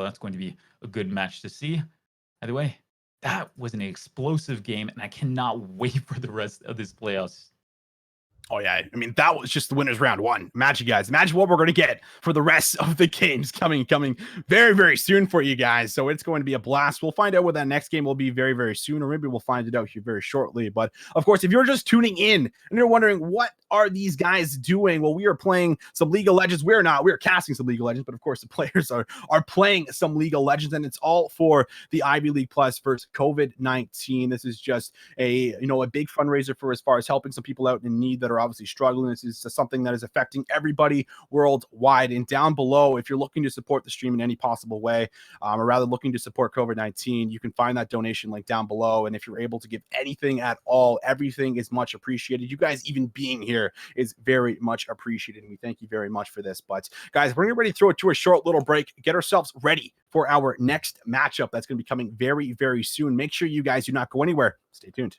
that's going to be a good match to see. Either way, that was an explosive game, and I cannot wait for the rest of this playoffs. Oh yeah, I mean that was just the winners round one. Imagine, guys, imagine what we're going to get for the rest of the games coming very soon for you guys. So it's going to be a blast. We'll find out what that next game will be very soon, or maybe we'll find it out here very shortly. But of course, if you're just tuning in and you're wondering what are these guys doing, well, we are playing some League of Legends. We're not. We're casting some League of Legends, but of course the players are playing some League of Legends, and it's all for the Ivy League Plus versus COVID-19. This is just a big fundraiser for as far as helping some people out in need that are obviously struggling. This is something that is affecting everybody worldwide. And down below, if you're looking to support the stream in any possible way, or rather looking to support COVID-19, you can find that donation link down below. And if you're able to give anything at all, everything is much appreciated. You guys even being here is very much appreciated, and we thank you very much for this. But guys, we're getting ready to throw it to a short little break, get ourselves ready for our next matchup that's going to be coming very soon. Make sure you guys do not go anywhere. Stay tuned.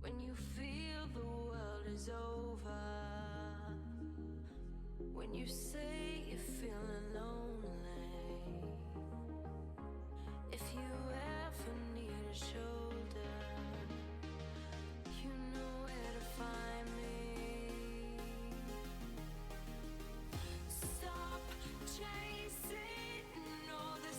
When you feel the world is over, when you say you're feeling lonely, if you ever need a shoulder, you know where to find me. Stop chasing all the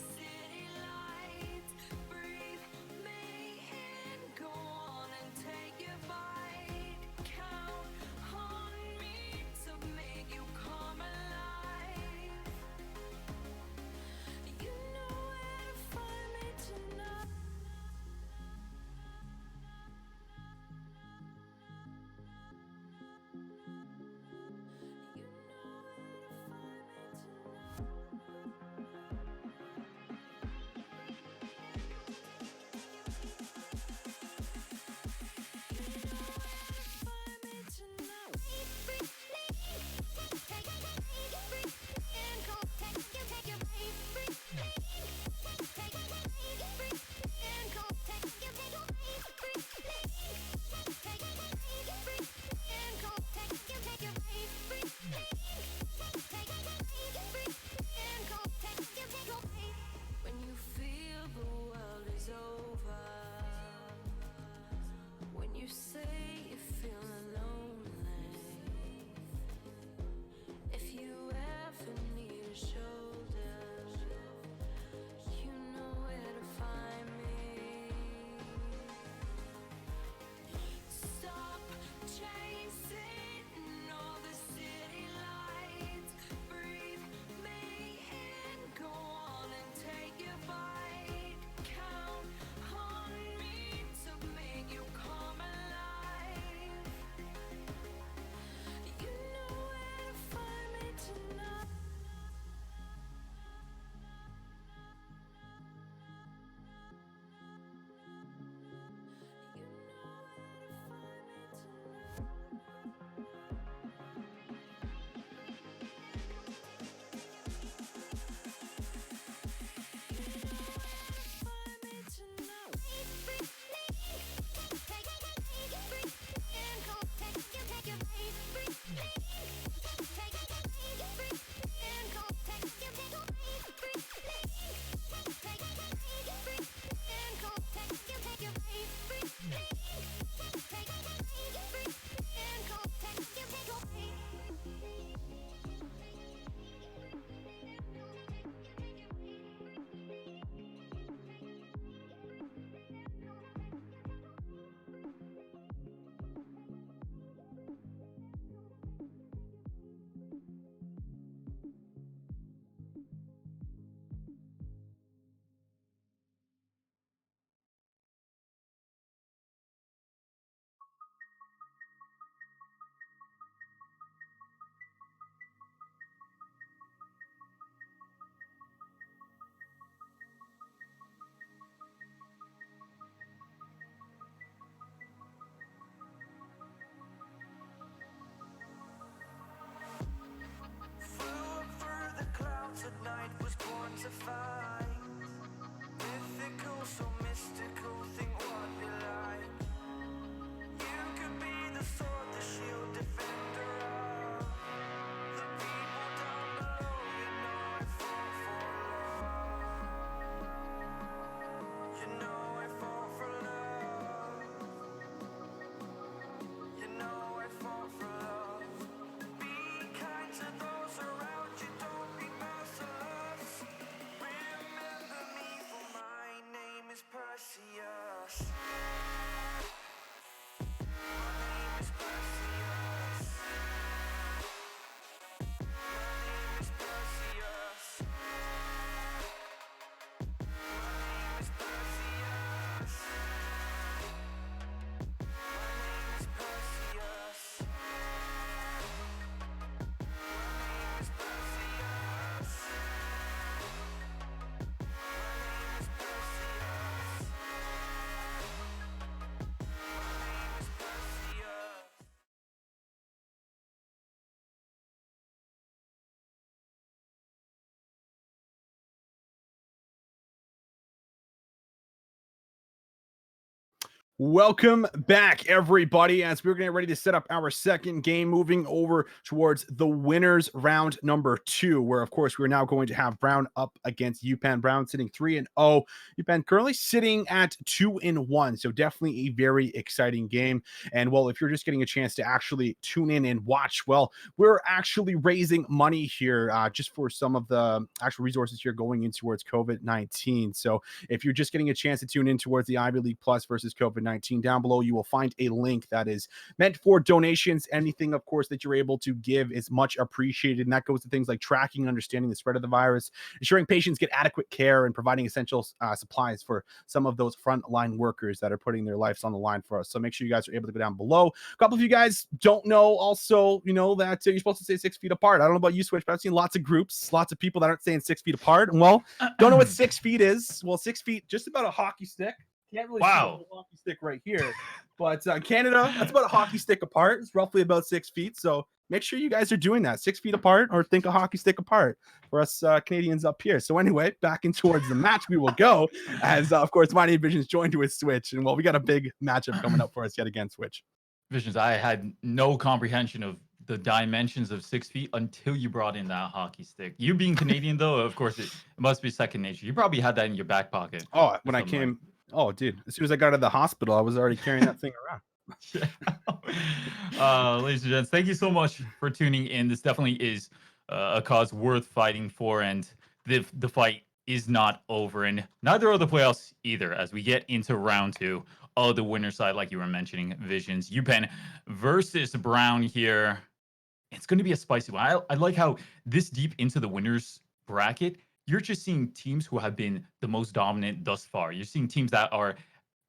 Perseus. My name is Perseus. My name is Perseus. My name is Perseus. My name is Perseus. My name is Perseus. Welcome back, everybody, as we're getting ready to set up our second game, moving over towards the winners round number 2, where, of course, we're now going to have Brown up against UPenn. Brown sitting 3-0. UPenn currently sitting at 2-1, so definitely a very exciting game. And, well, if you're just getting a chance to actually tune in and watch, well, we're actually raising money here just for some of the actual resources here going in towards COVID-19. So if you're just getting a chance to tune in towards the Ivy League Plus versus COVID-19, down below, you will find a link that is meant for donations. Anything, of course, that you're able to give is much appreciated. And that goes to things like tracking and understanding the spread of the virus, ensuring patients get adequate care, and providing essential supplies for some of those frontline workers that are putting their lives on the line for us. So make sure you guys are able to go down below. A couple of you guys don't know also, that you're supposed to stay 6 feet apart. I don't know about you, Switch, but I've seen lots of groups, lots of people that aren't staying 6 feet apart. And, well, don't know what 6 feet is. Well, 6 feet, just about a hockey stick. Can't really see the whole hockey stick right here, but Canada, that's about a hockey stick apart. It's roughly about 6 feet. So make sure you guys are doing that 6 feet apart, or think a hockey stick apart for us Canadians up here. So anyway, back in towards the match we will go, as of course Mighty Visions joined with Switch, and, well, we got a big matchup coming up for us yet again, Switch. Visions, I had no comprehension of the dimensions of 6 feet until you brought in that hockey stick. You being Canadian, though, of course, it must be second nature. You probably had that in your back pocket. Oh, when I came, dude, as soon as I got out of the hospital, I was already carrying that thing around. Ladies and gents, thank you so much for tuning in. This definitely is a cause worth fighting for, and the fight is not over, and neither are the playoffs either, as we get into round 2 of the winner side, like you were mentioning, Visions. UPenn versus Brown here. It's going to be a spicy one. I like how this deep into the winners bracket, you're just seeing teams who have been the most dominant thus far. You're seeing teams that are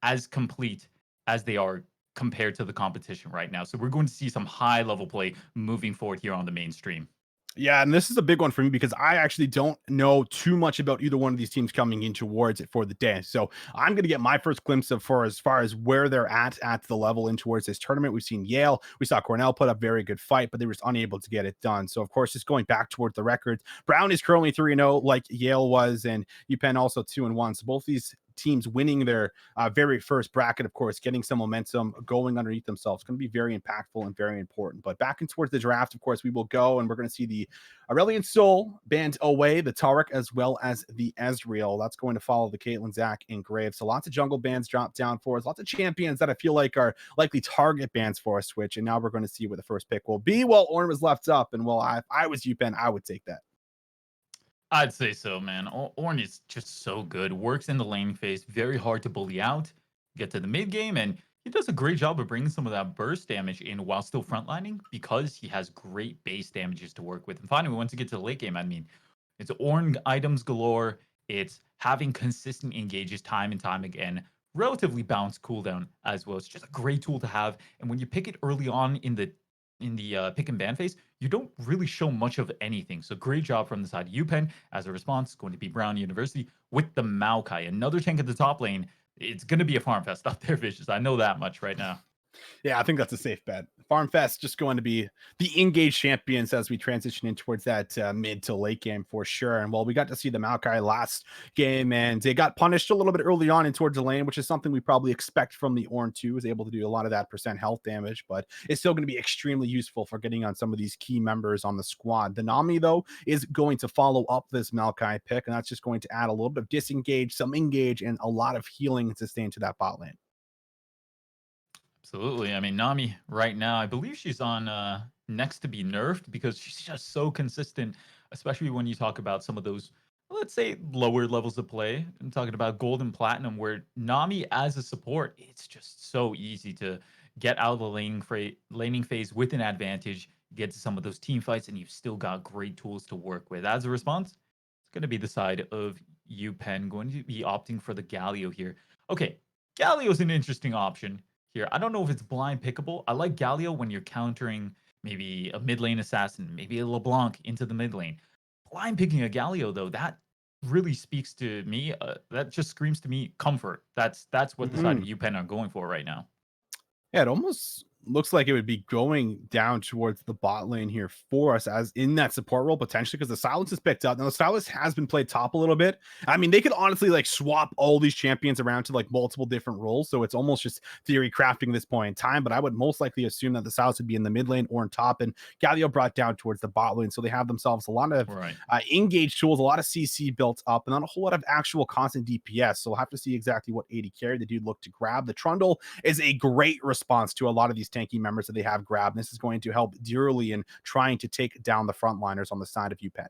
as complete as they are compared to the competition right now. So we're going to see some high level play moving forward here on the mainstream. Yeah, and this is a big one for me because I actually don't know too much about either one of these teams coming in towards it for the day. So I'm going to get my first glimpse of for as far as where they're at the level in towards this tournament. We've seen Yale. We saw Cornell put up very good fight, but they were just unable to get it done. So, of course, just going back towards the records, Brown is currently 3-0 like Yale was, and UPenn also 2-1. So both these teams winning their very first bracket, of course, getting some momentum going underneath themselves. It's going to be very impactful and very important. But back in towards the draft, of course, we will go, and we're going to see the Aurelian Soul band away, the Tarek, as well as the Ezreal. That's going to follow the Caitlyn, Zach, and Graves. So lots of jungle bands drop down for us. Lots of champions that I feel like are likely target bands for us, Switch. And now we're going to see where the first pick will be. Well, Orn was left up, and, well, if I was UPenn, I would take that. I'd say so, man. Orn is just so good. Works in the laning phase, very hard to bully out. Get to the mid game, and he does a great job of bringing some of that burst damage in while still frontlining, because he has great base damages to work with. And finally, once you get to the late game, I mean, it's Orn items galore. It's having consistent engages time and time again. Relatively balanced cooldown as well. It's just a great tool to have. And when you pick it early on in the pick and ban phase, you don't really show much of anything. So great job from the side of UPenn. As a response, going to be Brown University with the Maokai. Another tank at the top lane. It's going to be a farm fest up there, Vicious. I know that much right now. Yeah, I think that's a safe bet. Farm Fest just going to be the engaged champions as we transition in towards that mid to late game for sure. And, well, we got to see the Maokai last game, and they got punished a little bit early on in towards the lane, which is something we probably expect from the Ornn 2. Was able to do a lot of that percent health damage, but it's still going to be extremely useful for getting on some of these key members on the squad. The Nami, though, is going to follow up this Maokai pick, and that's just going to add a little bit of disengage, some engage, and a lot of healing and sustain to that bot lane. Absolutely. I mean, Nami right now, I believe she's on next to be nerfed, because she's just so consistent, especially when you talk about some of those let's say lower levels of play. I'm talking about gold and platinum, where Nami as a support, it's just so easy to get out of the laning phase with an advantage, get to some of those team fights, and you've still got great tools to work with. As a response, it's going to be the side of UPenn going to be opting for the Galio here. Okay, Galio's an interesting option here. I don't know if it's blind pickable. I like Galio when you're countering maybe a mid lane assassin, maybe a LeBlanc into the mid lane. Blind picking a Galio though, that really speaks to me. That just screams to me comfort. That's what the side of Mhm. UPenn are going for right now. Yeah, it almost looks like it would be going down towards the bot lane here for us as in that support role potentially because the silence is picked up. Now the silence has been played top a little bit. I mean, they could honestly like swap all these champions around to like multiple different roles. So it's almost just theory crafting at this point in time. But I would most likely assume that the silence would be in the mid lane or in top and Galio brought down towards the bot lane. So they have themselves a lot of Right. engaged tools, a lot of CC built up, and not a whole lot of actual constant DPS. So we'll have to see exactly what 80 carry the dude look to grab. The Trundle is a great response to a lot of these tanky members that they have grabbed. This is going to help dearly in trying to take down the frontliners on the side of UPenn.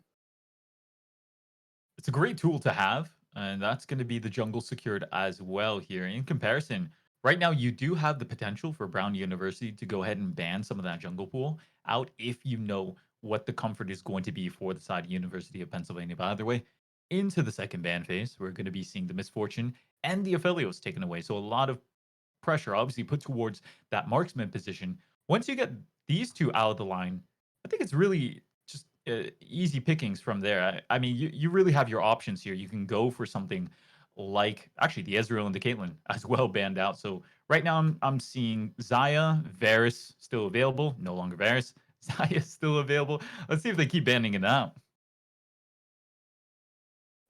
It's a great tool to have, and that's going to be the jungle secured as well here. In comparison, right now you do have the potential for Brown University to go ahead and ban some of that jungle pool out if you know what the comfort is going to be for the side of University of Pennsylvania. By the way, into the second ban phase, we're going to be seeing the misfortune and the affiliates taken away. So a lot of pressure obviously put towards that marksman position. Once you get these two out of the line, I think it's really just easy pickings from there. I mean, you really have your options here. You can go for something like actually the Ezreal and the Caitlyn as well banned out. So right now I'm seeing Zaya, Varus still available, no longer Varus. Zaya still available. Let's see if they keep banning it out.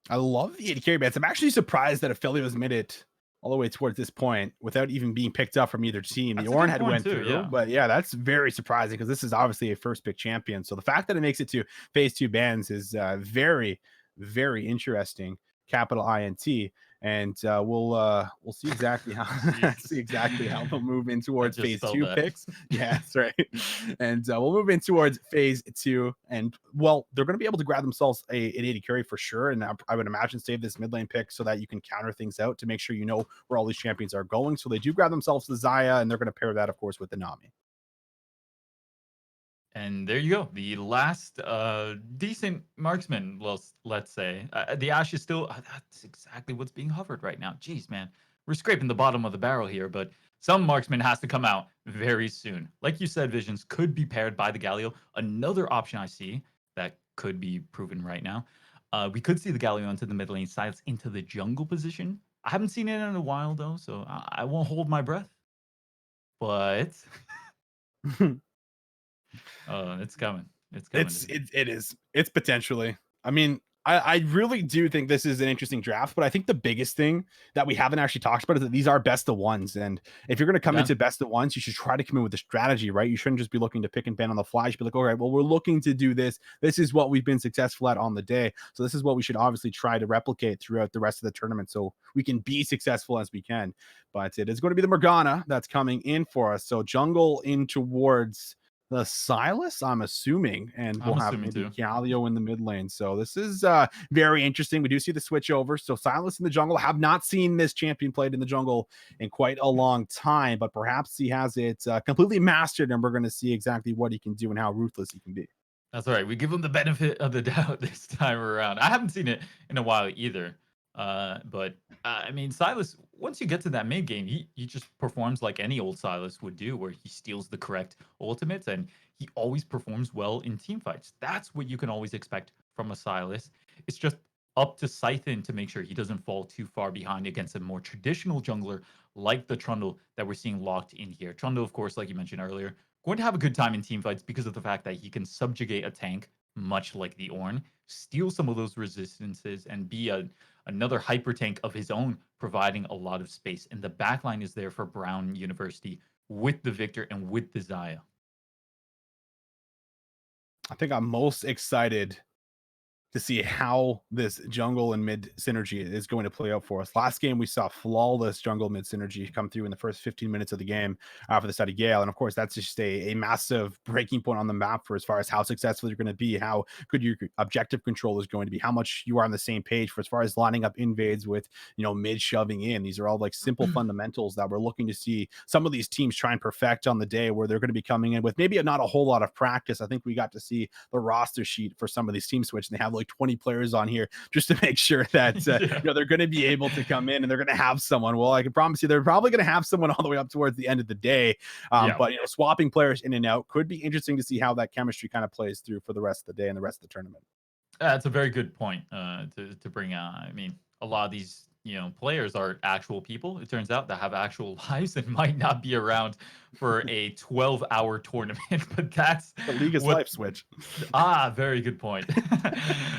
I love the 80 carry bans. I'm actually surprised that Ophelia has made it all the way towards this point without even being picked up from either team. The That's a Ornn good had point went too. through, Yeah. but yeah, that's very surprising because this is obviously a first pick champion. So the fact that it makes it to phase 2 bans is very, very interesting. Capital INT, and we'll see exactly how see Jesus. exactly how they'll move in I towards just phase spelled 2 that. picks. Yeah, that's right. And we'll move in towards phase 2, and well, they're going to be able to grab themselves an 80 carry for sure. And I would imagine save this mid lane pick so that you can counter things out to make sure you know where all these champions are going. So they do grab themselves the Zaya, and they're going to pair that, of course, with the Nami. And there you go. The last decent marksman, let's say. The Ash is still, that's exactly what's being hovered right now. Jeez, man. We're scraping the bottom of the barrel here, but some marksman has to come out very soon. Like you said, Visions could be paired by the Galio. Another option I see that could be proven right now. We could see the Galio into the mid lane, Silence into the jungle position. I haven't seen it in a while, though, so I won't hold my breath. But it's coming. It's coming, isn't it? It is. It's potentially. I mean, I really do think this is an interesting draft, but I think the biggest thing that we haven't actually talked about is that these are best of ones. And if you're going to come Yeah. into best of ones, you should try to come in with a strategy, right? You shouldn't just be looking to pick and ban on the fly. You should be like, all right, well, we're looking to do this. This is what we've been successful at on the day. So this is what we should obviously try to replicate throughout the rest of the tournament so we can be successful as we can. But it is going to be the Morgana that's coming in for us. So jungle in towards the Silas, I'm assuming, and we'll I'm have assuming maybe too. Galio in the mid lane. So this is very interesting. We do see the switch over. So Silas in the jungle. Have not seen this champion played in the jungle in quite a long time, but perhaps he has it completely mastered, and we're going to see exactly what he can do and how ruthless he can be. That's all right. We give him the benefit of the doubt this time around. I haven't seen it in a while either. But I mean, Silas, once you get to that mid game, he just performs like any old Silas would do, where he steals the correct ultimates and he always performs well in team fights. That's what you can always expect from a Silas. It's just up to Scythen to make sure he doesn't fall too far behind against a more traditional jungler like the Trundle that we're seeing locked in here. Trundle, of course, like you mentioned earlier, going to have a good time in team fights because of the fact that he can subjugate a tank, much like the Ornn, steal some of those resistances, and be another hyper tank of his own, providing a lot of space. And the backline is there for Brown University with the Victor and with the Zaya. I think I'm most excited to see how this jungle and mid synergy is going to play out for us. Last game, we saw flawless jungle mid synergy come through in the first 15 minutes of the game for the side of Gale. And of course, that's just a massive breaking point on the map for as far as how successful you're going to be, how good your objective control is going to be, how much you are on the same page for as far as lining up invades with, mid shoving in. These are all like simple fundamentals that we're looking to see some of these teams try and perfect on the day where they're going to be coming in with maybe not a whole lot of practice. I think we got to see the roster sheet for some of these team switch, and they have like 20 players on here just to make sure that Yeah. they're going to be able to come in and they're going to have someone. Well, I can promise you they're probably going to have someone all the way up towards the end of the day. Yeah. But swapping players in and out could be interesting to see how that chemistry kind of plays through for the rest of the day and the rest of the tournament. That's a very good point to bring out. I mean, a lot of these players are actual people. It turns out that have actual lives and might not be around for a 12-hour tournament. But that's The league is what. life switch. Very good point.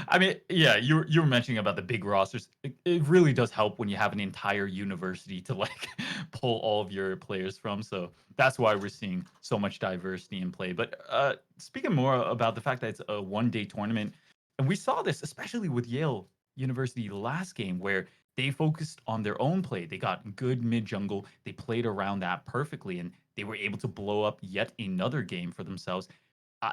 I mean, yeah, you were mentioning about the big rosters. It really does help when you have an entire university to like pull all of your players from. So that's why we're seeing so much diversity in play. But speaking more about the fact that it's a one-day tournament, and we saw this especially with Yale University last game, where they focused on their own play. They got good mid jungle. They played around that perfectly, and they were able to blow up yet another game for themselves.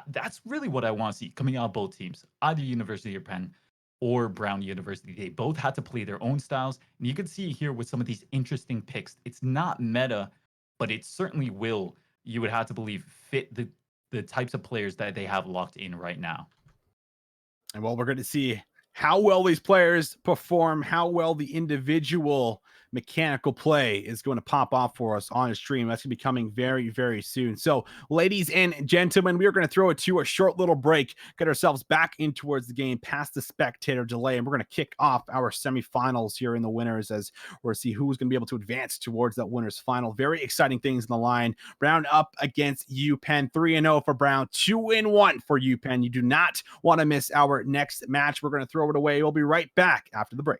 That's really what I want to see coming out of both teams, either University of Penn or Brown University. They both had to play their own styles. And you can see here with some of these interesting picks, it's not meta, but it certainly will, you would have to believe, fit the types of players that they have locked in right now. And well, we're going to see how well these players perform, how well the individual mechanical play is going to pop off for us on a stream. That's going to be coming very, very soon. So, ladies and gentlemen, we are going to throw it to a short little break, get ourselves back in towards the game past the spectator delay, and we're going to kick off our semifinals here in the winners as we're see who's going to be able to advance towards that winners final. Very exciting things in the line. Brown up against UPenn, 3-0 for Brown, 2-1 for UPenn. You do not want to miss our next match. We're going to throw it away. We'll be right back after the break.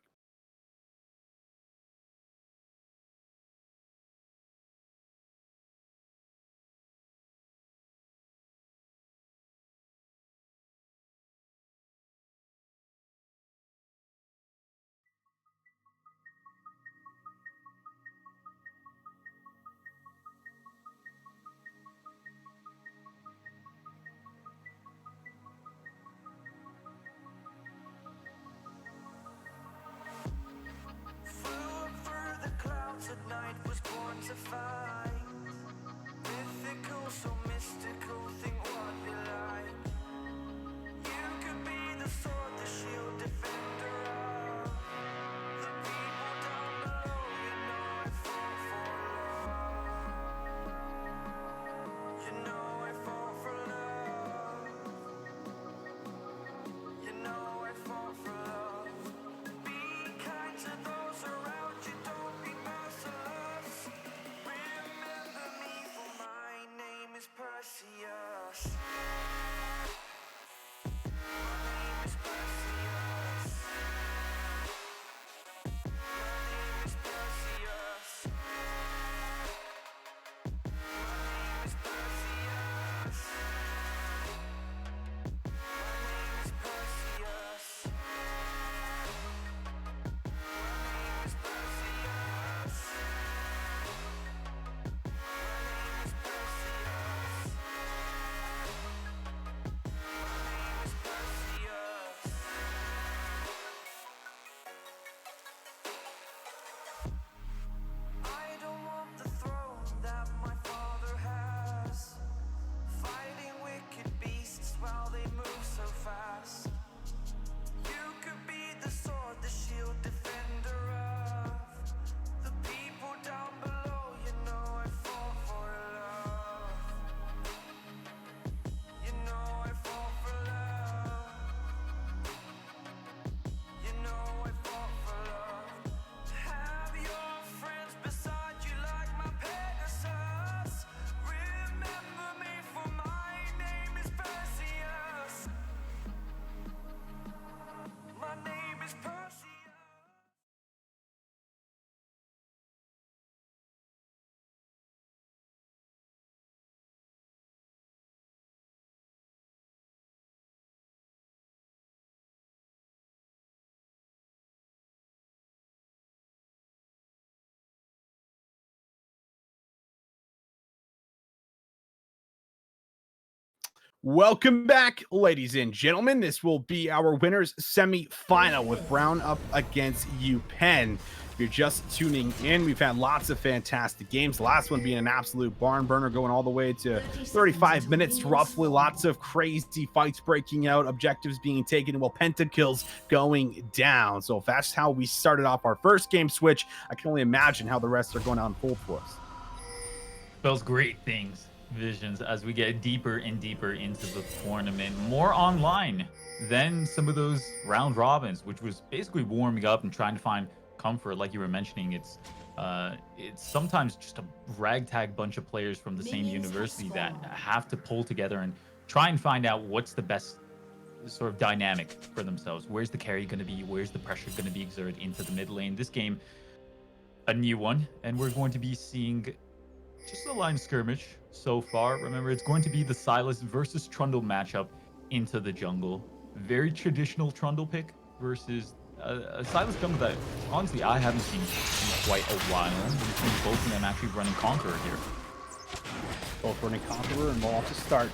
Welcome back, ladies and gentlemen. This will be our winners semi-final with Brown up against UPenn. If you're just tuning in, we've had lots of fantastic games. The last one being an absolute barn burner, going all the way to 35 minutes roughly. Lots of crazy fights breaking out, objectives being taken, while pentakills going down. So if that's how we started off our first game switch, I can only imagine how the rest are going to unfold for us. Spells great things, Visions, as we get deeper and deeper into the tournament. More online than some of those round robins, which was basically warming up and trying to find comfort. Like you were mentioning, it's sometimes just a ragtag bunch of players from the same university that have to pull together and try and find out what's the best sort of dynamic for themselves. Where's the carry going to be? Where's the pressure going to be exerted into the mid lane? This game, a new one, and we're going to be seeing just a line skirmish so far. Remember, it's going to be the Silas versus Trundle matchup into the jungle. Very traditional Trundle pick versus a Silas jungle that honestly I haven't seen in quite a while. We've seen both of them actually running Conqueror here. Both running Conqueror, and we'll also start.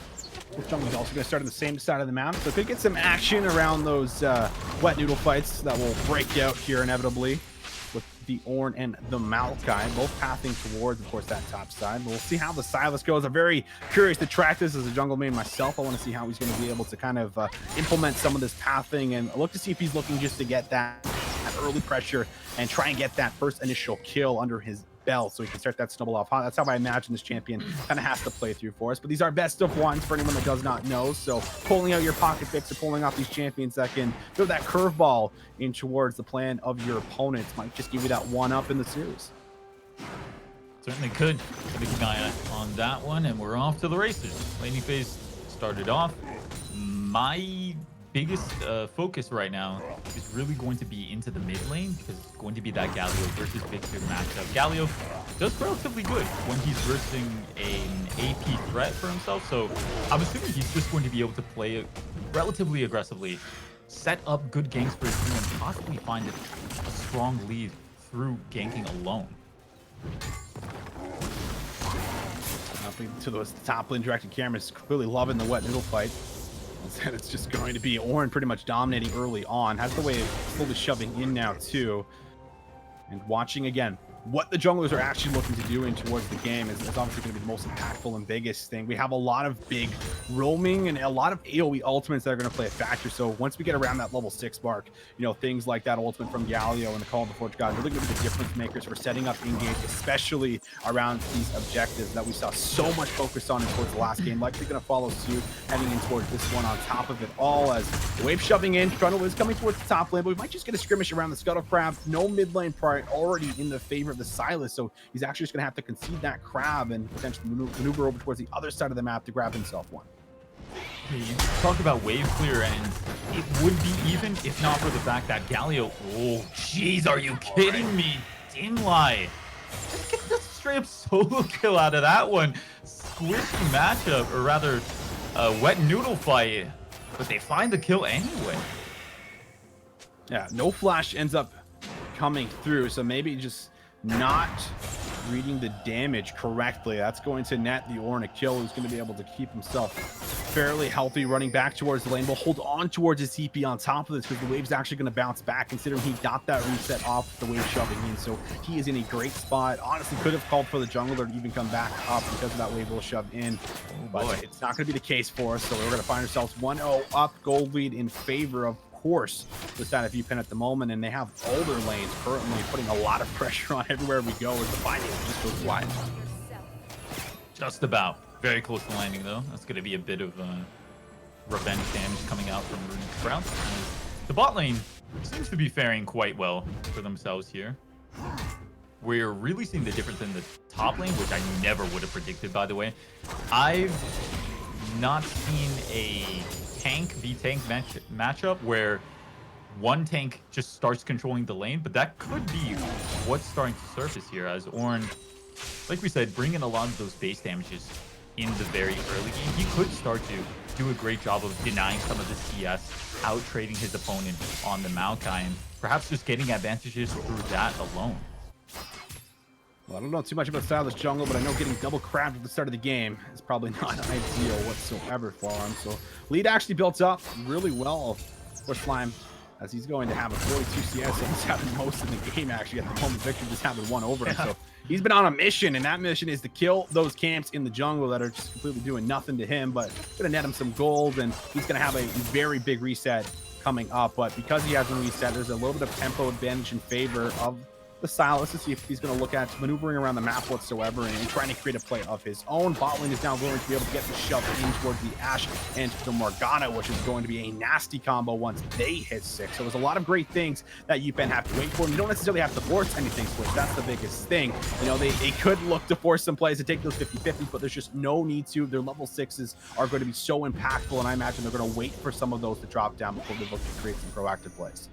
This jungle is also going to start on the same side of the map, so could get some action around those wet noodle fights that will break out here inevitably, with the Ornn and the Maokai both pathing towards, of course, that top side. But we'll see how the Silas goes. I'm very curious to track this as a jungle main myself. I want to see how he's going to be able to kind of implement some of this pathing, and look to see if he's looking just to get that early pressure and try and get that first initial kill under his belt so he can start that snowball off. That's how I imagine this champion kind of has to play through for us. But these are best of ones for anyone that does not know. So pulling out your pocket picks or pulling off these champions that can throw that curveball in towards the plan of your opponents might just give you that one up in the series. Certainly could. Keep an eye on that one, and we're off to the races. Laning phase started off. My biggest focus right now is really going to be into the mid lane, because it's going to be that Galio versus Victor matchup. Galio does relatively good when he's versing an AP threat for himself, so I'm assuming he's just going to be able to play it relatively aggressively, set up good ganks for his team, and possibly find a strong lead through ganking alone. To those top lane directed cameras, clearly loving the wet noodle fight. And it's just going to be Ornn pretty much dominating early on. Has the way of slowly shoving in now too. And watching again what the junglers are actually looking to do in towards the game is obviously going to be the most impactful and biggest thing. We have a lot of big roaming and a lot of AoE ultimates that are going to play a factor. So once we get around that level 6 mark, you know, things like that ultimate from Galio and the Call of the Forge God really going to be the difference makers for setting up in-game, especially around these objectives that we saw so much focus on towards the last game. Likely going to follow suit heading in towards this one on top of it all, as the wave shoving in. Trundle is coming towards the top lane, but we might just get a skirmish around the Scuttle Crab. No mid lane priority already in the favor of the Silas, so he's actually just going to have to concede that crab and potentially maneuver over towards the other side of the map to grab himself one. Yeah, you talked about wave clear, and it would be even if not for the fact that Galio. Oh, jeez, are you kidding me? Dimly. Just get the straight up solo kill out of that one. Squishy matchup, or rather, wet noodle fight, but they find the kill anyway. Yeah, no flash ends up coming through, so maybe just not reading the damage correctly. That's going to net the Ornn a kill, who's going to be able to keep himself fairly healthy, running back towards the lane. We'll hold on towards his TP on top of this, because the wave's actually going to bounce back, considering he got that reset off the wave shoving in. So he is in a great spot. Honestly, could have called for the jungler to even come back up because of that wave will shove in. But it's not going to be the case for us. So we're going to find ourselves 1-0 up, gold lead in favor of course the side of UPenn at the moment, and they have all their lanes currently putting a lot of pressure on everywhere we go as the fighting just goes wide. Just about. Very close to landing, though. That's going to be a bit of revenge damage coming out from Runic Sprouts. The bot lane seems to be faring quite well for themselves here. We're really seeing the difference in the top lane, which I never would have predicted, by the way. I've not seen a tank v tank matchup where one tank just starts controlling the lane, but that could be what's starting to surface here, as Ornn, like we said, bringing a lot of those base damages in the very early game. He could start to do a great job of denying some of the CS, out trading his opponent on the Maokai, and perhaps just getting advantages through that alone. Well, I don't know too much about Silas Jungle, but I know getting double crabbed at the start of the game is probably not ideal whatsoever for him. So lead actually built up really well for Slime, as he's going to have a 42 CS, and he's having most of the game actually at the moment. Victor just having one over him. So he's been on a mission, and that mission is to kill those camps in the jungle that are just completely doing nothing to him, but gonna net him some gold, and he's gonna have a very big reset coming up. But because he hasn't reset, there's a little bit of tempo advantage in favor of the Silas to see if he's going to look at maneuvering around the map whatsoever and trying to create a play of his own. Bot lane is now going to be able to get the shove in towards the Ashe and the Morgana, which is going to be a nasty combo once they hit 6. So there's a lot of great things that UPenn have to wait for. And you don't necessarily have to force anything, Switch. That's the biggest thing. You know, they could look to force some plays to take those 50-50s, but there's just no need to. Their level 6s are going to be so impactful, and I imagine they're going to wait for some of those to drop down before they look to create some proactive plays.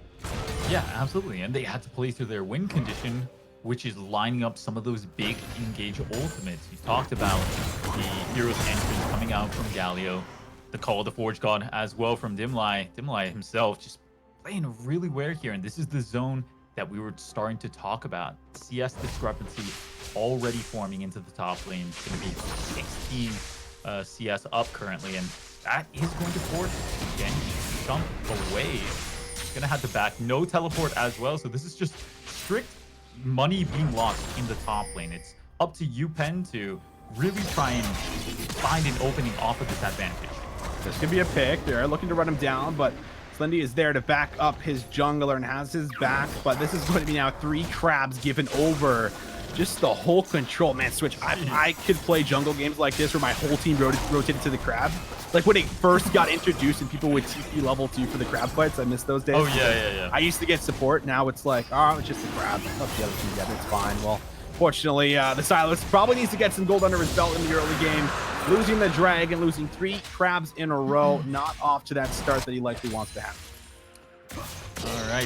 Yeah, absolutely. And they had to play through their win condition, which is lining up some of those big engage ultimates. You talked about the hero's entrance coming out from Galio, the Call of the Forge God as well from Dimlai. Dimlai himself just playing really weird here. And this is the zone that we were starting to talk about. CS discrepancy already forming into the top lane. It's going to be 16 CS up currently. And that is going to force Genji jump away. Gonna have to back, no teleport as well, so this is just strict money being lost in the top lane. It's up to UPenn to really try and find an opening off of this advantage. This could be a pick. They're looking to run him down, but Slendy is there to back up his jungler and has his back, but this is going to be now 3 crabs given over. Just the whole control, man. Switch, I could play jungle games like this where my whole team rotated to the crab. Like when it first got introduced and people would TP level 2 for the crab fights, I miss those days. Oh, yeah. I used to get support. Now it's like, oh, it's just a crab. Let the other team together. It's fine. Well, fortunately, the Silas probably needs to get some gold under his belt in the early game. Losing the dragon, losing 3 crabs in a row. Not off to that start that he likely wants to have. Alrighty.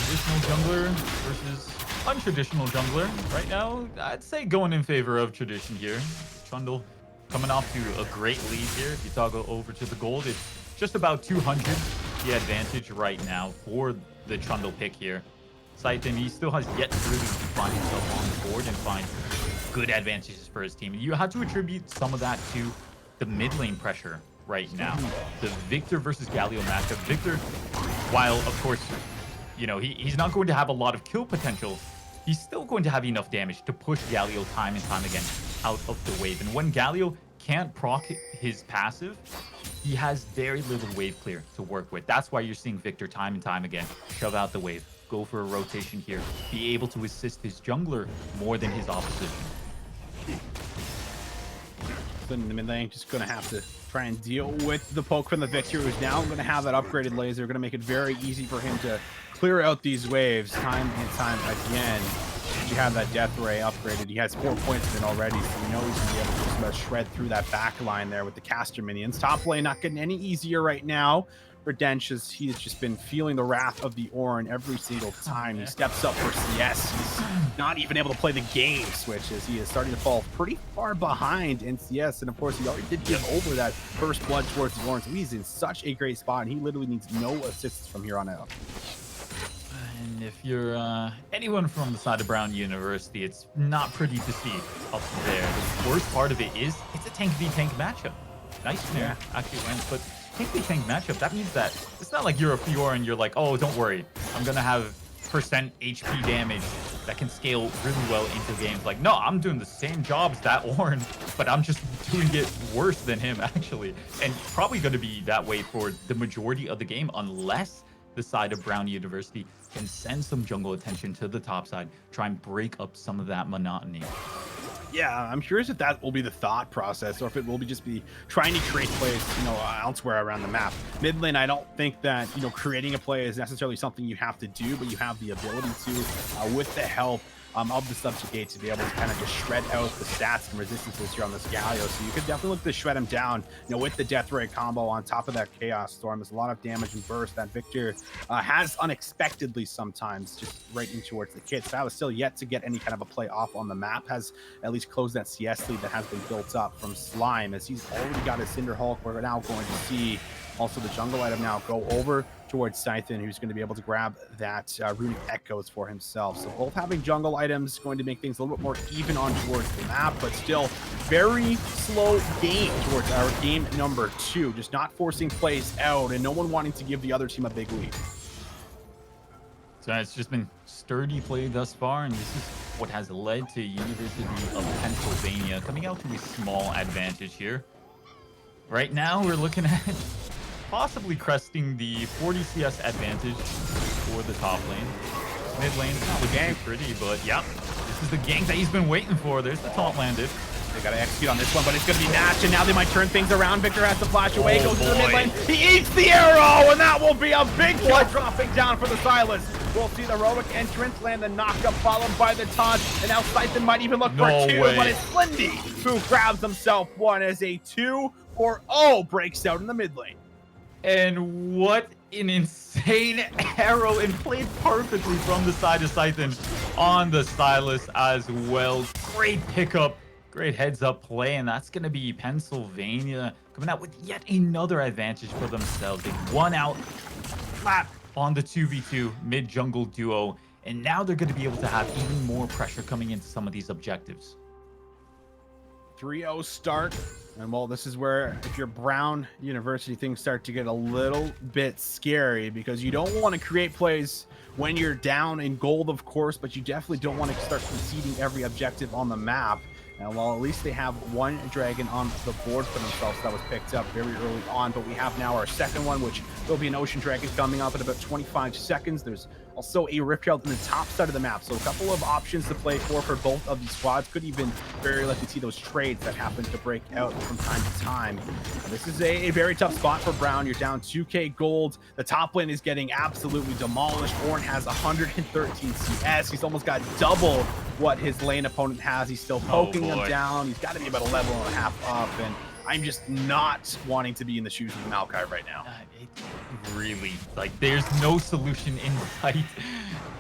Traditional jungler versus untraditional jungler. Right now, I'd say going in favor of tradition here. Trundle coming off to a great lead here. If you toggle over to the gold, it's just about 200 the advantage right now for the Trundle pick here. Scythen, he still has yet to really find himself on the board and find good advantages for his team. You have to attribute some of that to the mid lane pressure right now. The Victor versus Galio matchup. Victor, while of course, you know, he's not going to have a lot of kill potential, he's still going to have enough damage to push Galio time and time again out of the wave. And when Galio can't proc his passive, he has very little wave clear to work with. That's why you're seeing Victor time and time again shove out the wave, go for a rotation here, be able to assist his jungler more than his opposition. In the mid lane, just going to have to try and deal with the poke from the Victor, who's now going to have that upgraded laser. Going to make it very easy for him to clear out these waves time and time again. You have that death ray upgraded. He has 4 points in already, so you know he's going to be able to just about shred through that back line there with the caster minions. Top lane not getting any easier right now for Dench, as he's just been feeling the wrath of the Orin every single time he steps up for CS. He's not even able to play the game, Switch, as he is starting to fall pretty far behind in CS. And of course, he already did give over that first blood towards the Orin, so he's in such a great spot, and he literally needs no assists from here on out. And if you're anyone from the side of Brown University, it's not pretty to see up there. The worst part of it is it's a tank v tank matchup. Nice snare actually lands, but tank v tank matchup, that means that it's not like you're a Fiora and you're like, oh, don't worry, I'm gonna have percent HP damage that can scale really well into games. Like, no, I'm doing the same job as that Ornn, but I'm just doing it worse than him actually, and probably going to be that way for the majority of the game unless the side of Brown University can send some jungle attention to the top side, try and break up some of that monotony. Yeah, I'm curious if that will be the thought process, or if it will be just be trying to create plays, you know, elsewhere around the map. Mid lane, I don't think that, you know, creating a play is necessarily something you have to do, but you have the ability to, with the help of the subjugate, to be able to kind of just shred out the stats and resistances here on this Galio. So you could definitely look to shred him down, you know, with the Death Ray combo on top of that Chaos Storm. There's a lot of damage and burst that Victor has unexpectedly sometimes just right in towards the kit. So I was still yet to get any kind of a play off on the map, has at least closed that CS lead that has been built up from Slime, as he's already got his Cinder Hulk. We're now going to see also the jungle item now go over towards Scythen, who's going to be able to grab that Runic Echoes for himself. So both having jungle items going to make things a little bit more even on towards the map, but still very slow game towards our game number 2. Just not forcing plays out and no one wanting to give the other team a big lead. So it's just been sturdy play thus far, and this is what has led to University of Pennsylvania coming out to a small advantage here. Right now, we're looking at possibly cresting the 40 CS advantage for the top lane. Mid lane, it's not looking too pretty, but yeah, this is the gank that he's been waiting for. There's the taunt landed. They got to execute on this one, but it's going to be Natch, and now they might turn things around. Victor has to flash away, goes to the mid lane. He eats the arrow, and that will be a big blood dropping down for the Silas. We'll see the heroic entrance land the knockup, followed by the taunt, and now Scythen might even look for 2, but it's Slindy who grabs himself one as a 2-4-0 breaks out in the mid lane. And what an insane arrow, and played perfectly from the side of Scythen on the Silas as well. Great pickup. Great heads-up play, and that's going to be Pennsylvania coming out with yet another advantage for themselves. They won out flat on the 2v2 mid-jungle duo, and now they're going to be able to have even more pressure coming into some of these objectives. 3-0 start, and well, this is where, if you're Brown University, things start to get a little bit scary, because you don't want to create plays when you're down in gold, of course, but you definitely don't want to start conceding every objective on the map. And while at least they have one dragon on the board for themselves that was picked up very early on, but we have now our second one, which will be an ocean dragon coming up in about 25 seconds. There's also a rift herald in the top side of the map, so a couple of options to play for both of these squads. Could even very likely see those trades that happen to break out from time to time. This is a very tough spot for Brown. You're down 2k gold. The top lane is getting absolutely demolished. Ornn has 113 CS. He's almost got double what his lane opponent has. He's still poking him down. He's got to be about a level and a half up, and I'm just not wanting to be in the shoes of Maokai right now. Really, like, there's no solution in sight.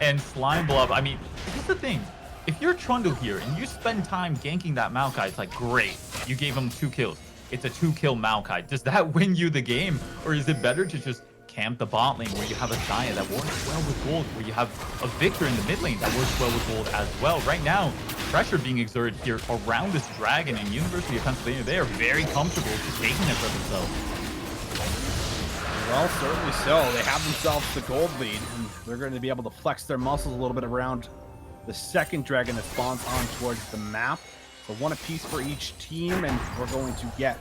And Slime Blob, I mean, here's the thing. If you're Trundle here and you spend time ganking that Maokai, it's like, great, you gave him 2 kills. It's a 2-kill Maokai. Does that win you the game? Or is it better to just camp the bot lane where you have a Xayah that works well with gold, where you have a Victor in the mid lane that works well with gold as well? Right now, pressure being exerted here around this dragon, and University of Pennsylvania, they are very comfortable just taking it for themselves. Well, certainly so. They have themselves the gold lead, and they're going to be able to flex their muscles a little bit around the second dragon that spawns on towards the map. So one apiece for each team, and we're going to get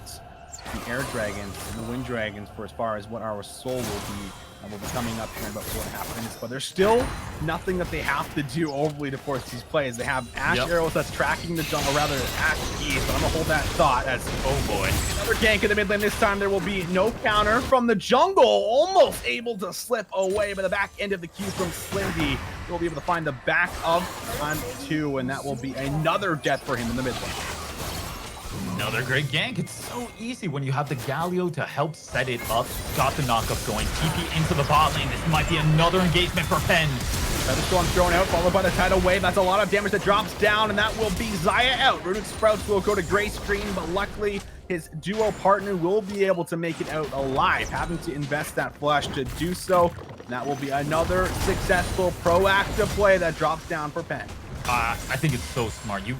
the air dragons and the wind dragons for as far as what our soul will be. And we'll be coming up here in about 4.5 minutes, but there's still nothing that they have to do overly to force these plays. They have Ash arrows that's tracking the jungle, rather Ash East, but I'm gonna hold that thought as, oh boy, another gank in the mid lane. This time there will be no counter from the jungle, almost able to slip away by the back end of the queue from Slindy. He'll be able to find the back of on 2, and that will be another death for him in the mid lane. Another great gank. It's so easy when you have the Galio to help set it up. Got the knockup going. TP into the bot lane. This might be another engagement for Penn. Featherstorm thrown out, followed by the tidal wave. That's a lot of damage that drops down, and that will be Xayah out. Runic Sprouts will go to gray screen, but luckily his duo partner will be able to make it out alive, having to invest that flash to do so. And that will be another successful proactive play that drops down for Penn. I think it's so smart. You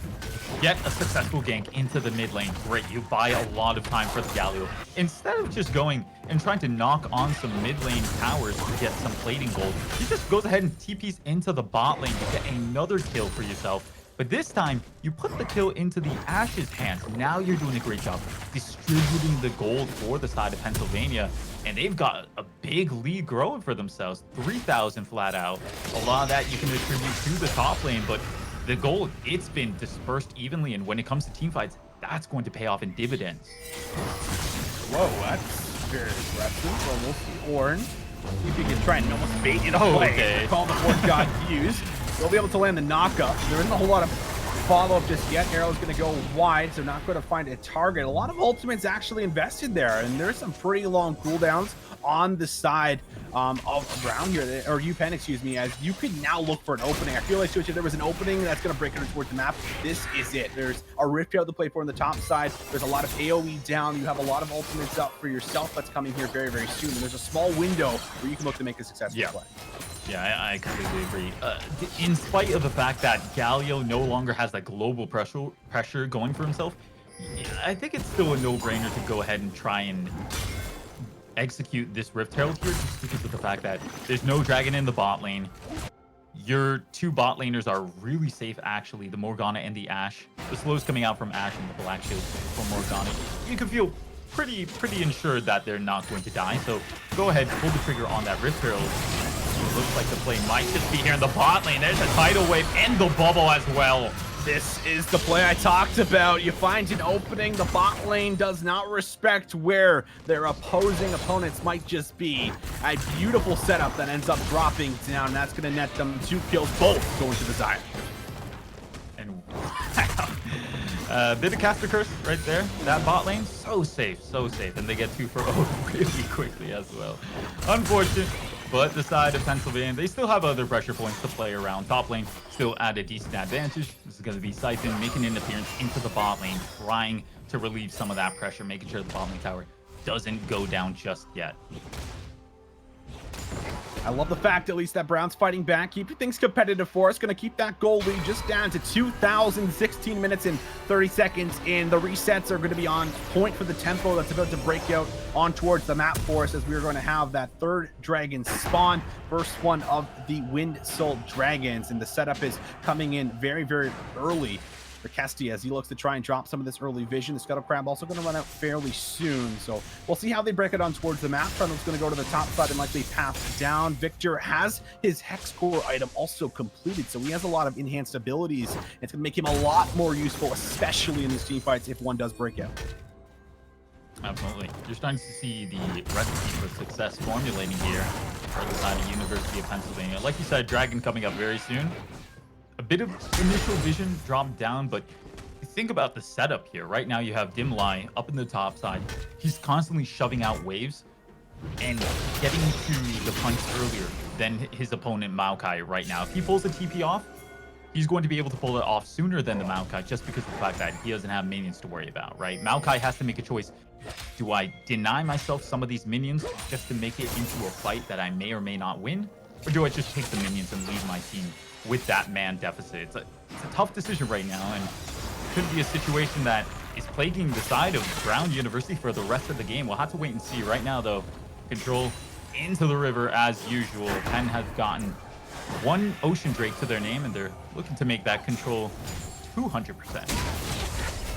get a successful gank into the mid lane. Great. You buy a lot of time for the Galio. Instead of just going and trying to knock on some mid lane towers to get some plating gold, he just goes ahead and TPs into the bot lane to get another kill for yourself. But this time, you put the kill into the Ash's hands. Now you're doing a great job distributing the gold for the side of Pennsylvania. And they've got a big lead growing for themselves. 3,000 flat out. A lot of that you can attribute to the top lane, but the gold, it's been dispersed evenly. And when it comes to team fights, that's going to pay off in dividends. Whoa, that's very aggressive. Well, we'll see Ornn. See if he can try and almost bait it away. Okay. Call the fourth god use. They'll be able to land the knockup. There isn't a whole lot of follow-up just yet. Arrow's going to go wide, so not going to find a target. A lot of ultimates actually invested there, and there's some pretty long cooldowns on the side of Brown here, or UPenn, excuse me, as you could now look for an opening. I feel like, Switch, if there was an opening that's going to break it towards the map, this is it. There's a rift out to play for on the top side. There's a lot of AoE down. You have a lot of ultimates up for yourself that's coming here very, very soon. And there's a small window where you can look to make a successful play. Yeah, I completely agree. In spite of the fact that Galio no longer has that global pressure going for himself, I think it's still a no-brainer to go ahead and try and execute this Rift Herald here, just because of the fact that there's no dragon in the bot lane. Your two bot laners are really safe, actually. The Morgana and the Ashe. The slow's coming out from Ashe and the Black Shield from Morgana. You can feel pretty ensured that they're not going to die. So go ahead, pull the trigger on that Rift Herald. It looks like the play might just be here in the bot lane. There's a tidal wave and the bubble as well. This is the play I talked about. You find an opening. The bot lane does not respect where their opposing opponents might just be. A beautiful setup that ends up dropping down. That's going to net them 2 kills, both going to the Xayah. And bit of caster curse right there. That bot lane, so safe. And they get 2 for 0 really quickly as well. Unfortunate. But the side of Pennsylvania, they still have other pressure points to play around. Top lane still at a decent advantage. This is going to be Siphon making an appearance into the bot lane, trying to relieve some of that pressure, making sure the bot lane tower doesn't go down just yet. I love the fact, at least, that Brown's fighting back, keeping things competitive for us. Going to keep that goal lead just down to 2,016 minutes and 30 seconds. And the resets are going to be on point for the tempo that's about to break out on towards the map for us, as we are going to have that third dragon spawn. First one of the Wind Soul Dragons. And the setup is coming in very, very early for Kesty as he looks to try and drop some of this early vision. The Scuttle Crab also going to run out fairly soon, so we'll see how they break it on towards the map. Trundle's going to go to the top side and likely path down. Victor has his Hex Core item also completed, so he has a lot of enhanced abilities. It's going to make him a lot more useful, especially in these team fights if one does break out. Absolutely. You're starting to see the recipe for success formulating here for the side of University of Pennsylvania. Like you said, Dragon coming up very soon. A bit of initial vision dropped down, but think about the setup here. Right now you have Dimlai up in the top side. He's constantly shoving out waves and getting to the punch earlier than his opponent Maokai right now. If he pulls the TP off, he's going to be able to pull it off sooner than the Maokai, just because of the fact that he doesn't have minions to worry about, right? Maokai has to make a choice. Do I deny myself some of these minions just to make it into a fight that I may or may not win? Or do I just take the minions and leave my team with that man deficit? It's a tough decision right now, and it could be a situation that is plaguing the side of Brown University for the rest of the game. We'll have to wait and see. Right now, though, control into the river as usual. Penn has gotten 1 Ocean Drake to their name, and they're looking to make that control 200%.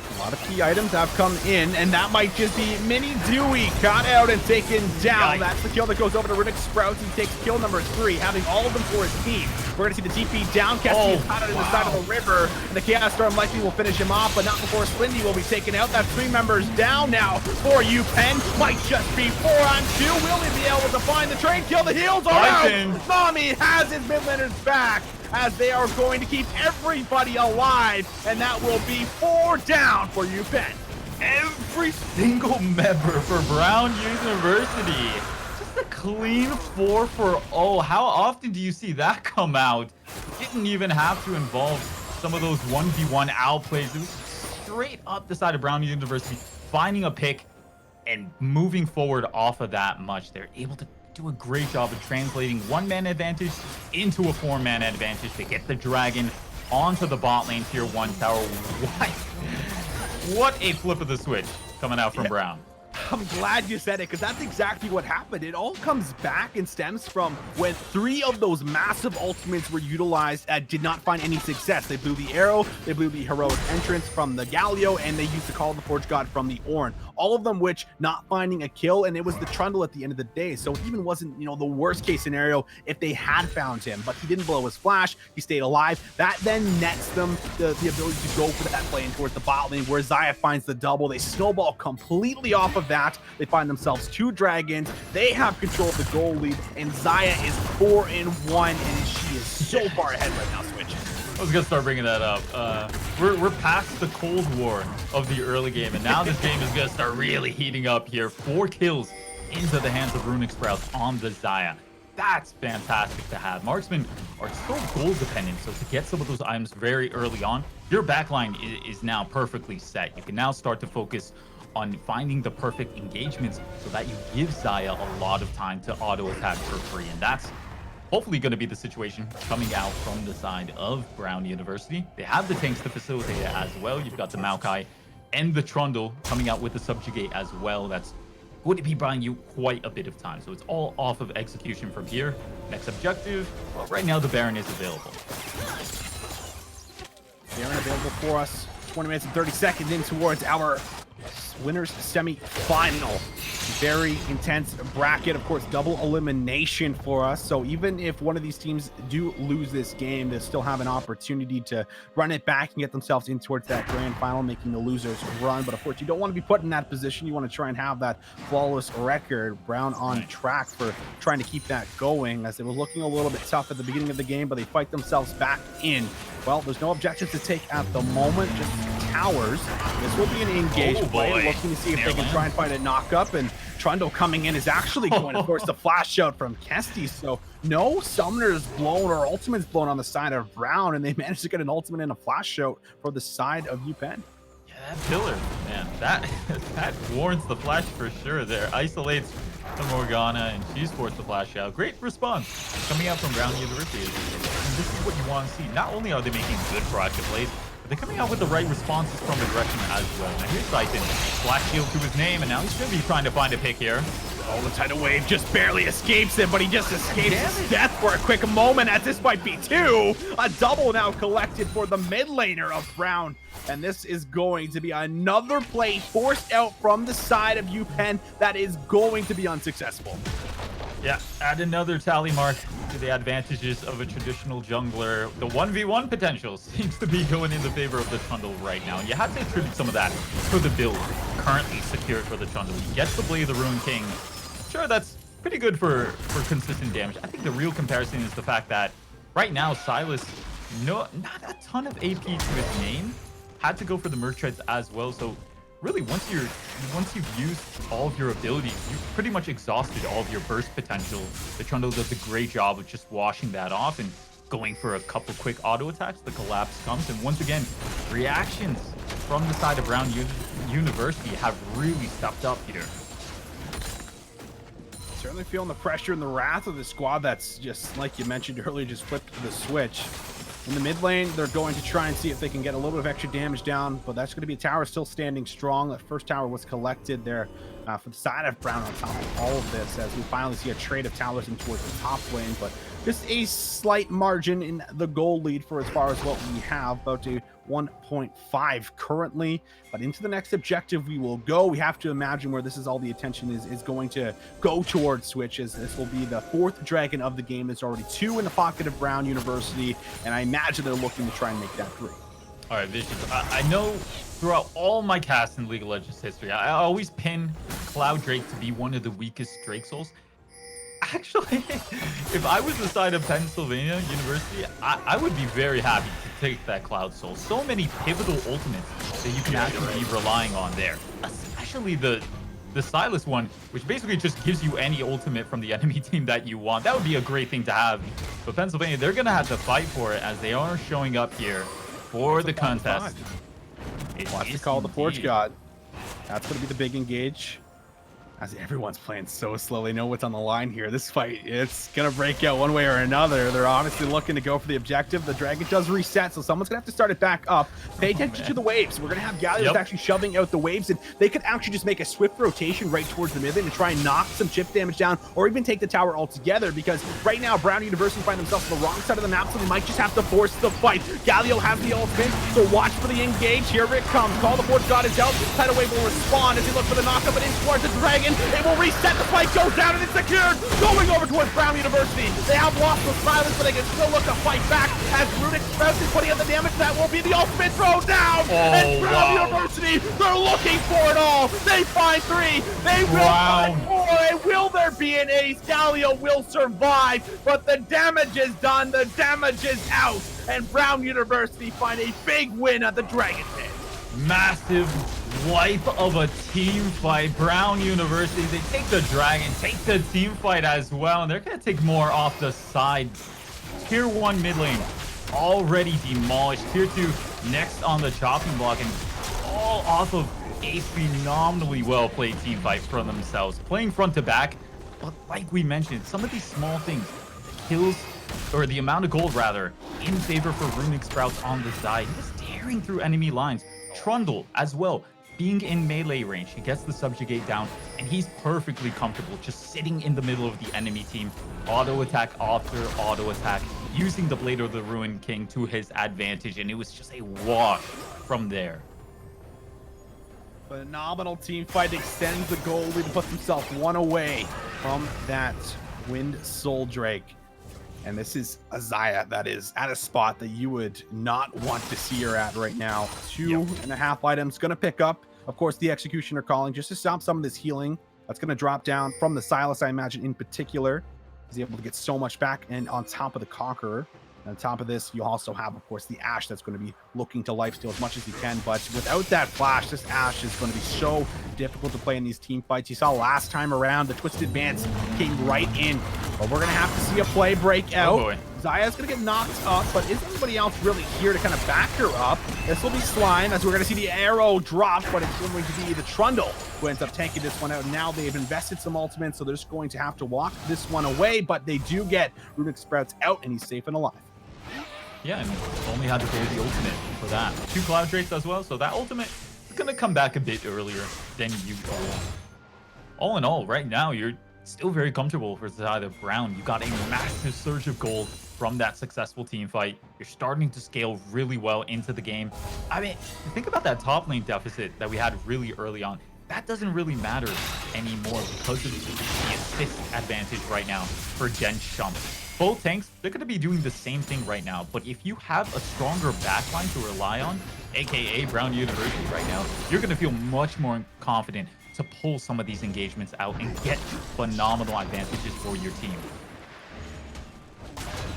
A lot of key items have come in, and that might just be Mini Dewey caught out and taken down. Yikes. That's the kill that goes over to Riddick Sprouts. He takes kill number 3, having all of them for his team. We're going to see the TP down. Kesty is caught out in the side of the river, and the Chaos Storm likely will finish him off, but not before Slindy will be taken out. That's 3 members down now for UPenn. Might just be 4 on 2. Will he be able to find the trade kill? The heals are out. Nami has his mid laners back, as they are going to keep everybody alive, and that will be 4 down for UPenn. Every single member for Brown University. Just a clean 4 for 0. How often do you see that come out? Didn't even have to involve some of those 1v1 outplays. It was straight up the side of Brown University, finding a pick and moving forward off of that much. They're able to do a great job of translating 1-man advantage into a 4-man advantage to get the dragon onto the bot lane tier 1 tower. What a flip of the switch coming out from Brown. I'm glad you said it, because that's exactly what happened. It all comes back and stems from when 3 of those massive ultimates were utilized and did not find any success. They blew the arrow, they blew the heroic entrance from the Galio, and they used the Call of the Forge God from the Ornn. All of them which not finding a kill, and it was the Trundle at the end of the day. So it even wasn't, the worst case scenario if they had found him, but he didn't blow his flash, he stayed alive. That then nets them the ability to go for that play in towards the bot lane, where Xayah finds the double. They snowball completely off of that. They find themselves 2 dragons. They have control of the goal lead, and Xayah is 4-1, and she is so far ahead right now, Switch. I was gonna start bringing that up. We're past the Cold War of the early game, and now this game is gonna start really heating up here. 4 kills into the hands of Runic Sprouts on the Xayah. That's fantastic to have. Marksmen are so goal dependent, so to get some of those items very early on, your backline is now perfectly set. You can now start to focus on finding the perfect engagements so that you give Xayah a lot of time to auto attack for free, and that's hopefully going to be the situation coming out from the side of Brown University. They have the tanks to facilitate it as well. You've got the Maokai and the Trundle coming out with the Subjugate as well. That's going to be buying you quite a bit of time. So it's all off of execution from here. Next objective, well, right now the Baron is available. Baron available for us. 20 minutes and 30 seconds in towards our winners semi-final. Very intense bracket, of course, double elimination for us. So even if one of these teams do lose this game, they still have an opportunity to run it back and get themselves in towards that grand final, making the losers run. But of course, you don't want to be put in that position. You want to try and have that flawless record. Brown on track for trying to keep that going, as it was looking a little bit tough at the beginning of the game, but they fight themselves back in. Well, there's no objectives to take at the moment, just towers. This will be an engaged play, looking to see if they can try and find a knock-up, and Trundle coming in is actually going to force the flash out from Kesty. So no summoners blown or ultimates blown on the side of Brown, and they managed to get an ultimate and a flash out for the side of UPenn. Yeah, that pillar, man, that warrants the flash for sure there. Isolates the Morgana, and she's forced the flash out. Great response coming out from Brown University. And this is what you want to see. Not only are they making good proactive plays, but they're coming out with the right responses from aggression as well. Now here's Titan, flash shield to his name, and now he's going to be trying to find a pick here. Oh, the tidal wave just barely escapes him, but he just escapes his death for a quick moment, as this might be 2. A double now collected for the mid laner of Brown. And this is going to be another play forced out from the side of UPenn that is going to be unsuccessful. Yeah, add another tally mark to the advantages of a traditional jungler. The 1v1 potential seems to be going in the favor of the Trundle right now. And you have to attribute some of that to the build currently secured for the Trundle. He gets the Blade of the Ruined King. Sure, that's pretty good for consistent damage. I think the real comparison is the fact that right now, Silas, not a ton of AP to his name. Had to go for the Merc Treads as well. So really, once you've used all of your abilities, you've pretty much exhausted all of your burst potential. The Trundle does a great job of just washing that off and going for a couple quick auto attacks. The collapse comes, and once again, reactions from the side of Brown University have really stepped up here. Certainly feeling the pressure and the wrath of the squad that's just, like you mentioned earlier, just flipped the switch. In the mid lane, they're going to try and see if they can get a little bit of extra damage down, but that's going to be a tower still standing strong. That first tower was collected there for the side of Brown on top of all of this, as we finally see a trade of towers in towards the top lane, but just a slight margin in the goal lead for as far as what we have, about to 1.5 currently. But into the next objective we will go. We have to imagine where this is all the attention is going to go towards Switch, as this will be the 4th dragon of the game. There's already 2 in the pocket of Brown University, and I imagine they're looking to try and make that 3. All right, Vicious, I know throughout all my casts in League of Legends history, I always pin Cloud Drake to be one of the weakest Drake Souls. Actually, if I was the side of Pennsylvania University, I would be very happy to take that Cloud Soul. So many pivotal ultimates that you can actually be relying on there, especially the Silas one, which basically just gives you any ultimate from the enemy team that you want. That would be a great thing to have. But Pennsylvania, they're going to have to fight for it, as they are showing up here for the contest. Watch the call the Forge God. That's going to be the big engage. As everyone's playing so slow, they know what's on the line here. This fight, it's going to break out one way or another. They're obviously looking to go for the objective. The dragon does reset, so someone's going to have to start it back up. Pay attention to the waves. We're going to have Galio actually shoving out the waves, and they could actually just make a swift rotation right towards the mid lane and try and knock some chip damage down, or even take the tower altogether, because right now, Brown University find themselves on the wrong side of the map, so they might just have to force the fight. Galio has the ultimate, so watch for the engage. Here it comes. Call the Forge God is out. Tidal Wave will respond as he looks for the knockup, but in towards the dragon. It will reset, the fight goes down, and it's secured. Going over towards Brown University. They have lost the silence, but they can still look to fight back as Runic Sprouts is putting out the damage. That will be the ultimate throw down. And Brown University, they're looking for it all. They find 3. They will find 4. And will there be an ace? Galio will survive, but the damage is done. The damage is out. and Brown University find a big win at the Dragon Pit. Massive wipe of a team fight. Brown University, they take the dragon, take the team fight as well, and they're going to take more off the side. Tier 1 mid lane already demolished. Tier 2 next on the chopping block, and all off of a phenomenally well played team fight from themselves, playing front to back. But like we mentioned, some of these small things, kills, or the amount of gold rather, in favor for Runic Sprouts on the side. Just tearing through enemy lines. Trundle as well, being in melee range, he gets the subjugate down, and he's perfectly comfortable just sitting in the middle of the enemy team, auto attack after auto attack, using the Blade of the Ruined King to his advantage, and it was just a wash from there. Phenomenal team fight, extends the goal lead, puts himself one away from that Wind Soul Drake. And this is a Xayah that is at a spot that you would not want to see her at right now. 2.5 items going to pick up. Of course, the Executioner calling just to stop some of this healing. That's going to drop down from the Silas, I imagine, in particular. He's able to get so much back, and on top of the Conqueror. And on top of this, you also have, of course, the Ashe that's going to be looking to lifesteal as much as he can. But without that flash, this Ashe is going to be so difficult to play in these team fights. You saw last time around, the Twisted Advance came right in. But we're going to have to see a play break out. Oh boy. Xayah's going to get knocked up, but is anybody else really here to kind of back her up? This will be Slime, as we're going to see the arrow drop, but it's going to be the Trundle who ends up tanking this one out. Now they've invested some ultimates, so they're just going to have to walk this one away, but they do get Runic Sprouts out, and he's safe and alive. Yeah, and only had to pay the ultimate for that. 2 Cloud Drakes as well, so that ultimate is going to come back a bit earlier than usual. All in all, right now, you're still very comfortable for the side of Brown. You got a massive surge of gold from that successful team fight. You're starting to scale really well into the game. I mean, think about that top lane deficit that we had really early on. That doesn't really matter anymore because of the assist advantage right now for Gen Shump. Both tanks, they're going to be doing the same thing right now, but if you have a stronger backline to rely on, aka Brown University right now, you're going to feel much more confident to pull some of these engagements out and get phenomenal advantages for your team.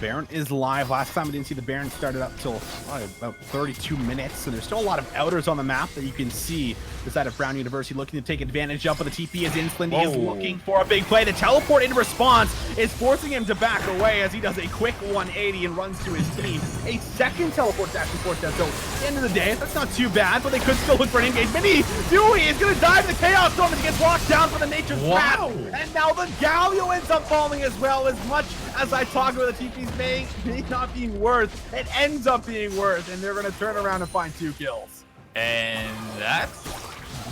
Baron is live. Last time I didn't see the Baron started up till about 32 minutes, so there's still a lot of outers on the map that you can see. The side of Brown University looking to take advantage of, but the TP is in. Slindy is looking for a big play. The teleport in response is forcing him to back away as he does a quick 180 and runs to his team. A second teleport to actually force that. So at the end of the day, that's not too bad, but they could still look for an engagement. Dewey is going to dive in the Chaos Storm as he gets locked down for the Nature's Wrath. And now the Galio ends up falling as well. As much as I talk about the TPs may not being worth, it ends up being worth, and they're going to turn around and find 2 kills. And that's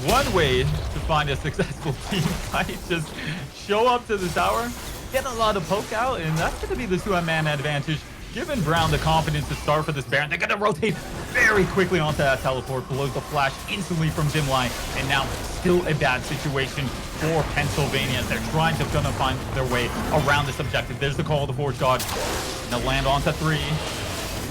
one way to find a successful team fight. Just show up to the tower, get a lot of poke out, and that's going to be the 2-man advantage. Giving Brown the confidence to start for this Baron. They're going to rotate very quickly onto that teleport, blows the flash instantly from dim line, and now still a bad situation for Pennsylvania. They're trying to find their way around this objective. There's the call of the Forge God. And they'll land onto 3.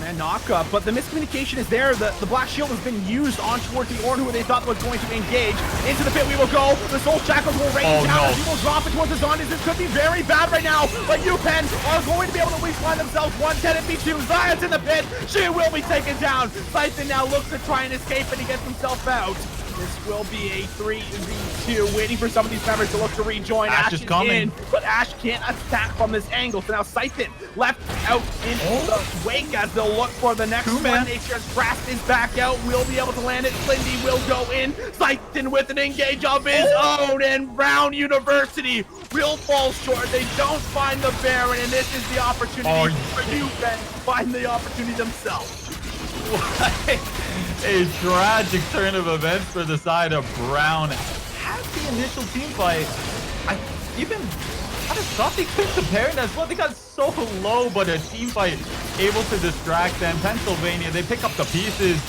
And knock up, but the miscommunication is there. The Black Shield has been used on towards the Ornn, who they thought was going to engage. Into the pit we will go. The Soul Shackles will rain down. He will drop it towards the Zombies. This could be very bad right now, but UPenn are going to be able to at least find themselves 110 and B2. Xayah's in the pit. She will be taken down. Siphon now looks to try and escape, and he gets himself out. This will be a 3v2, waiting for some of these members to look to rejoin. Ashe is coming. In, but Ashe can't attack from this angle. So now Siphon left out in the wake as they'll look for the next one. Nature's Grasp is back out. Will be able to land it. Slindy will go in. Siphon with an engage of his own, and Brown University will fall short. They don't find the Baron, and this is the opportunity for UPenn to find the opportunity themselves. What a tragic turn of events for the side of Brown. Had the initial team fight, I even kind of thought they could compare it as well. They got so low, but a team fight able to distract them. Pennsylvania, they pick up the pieces,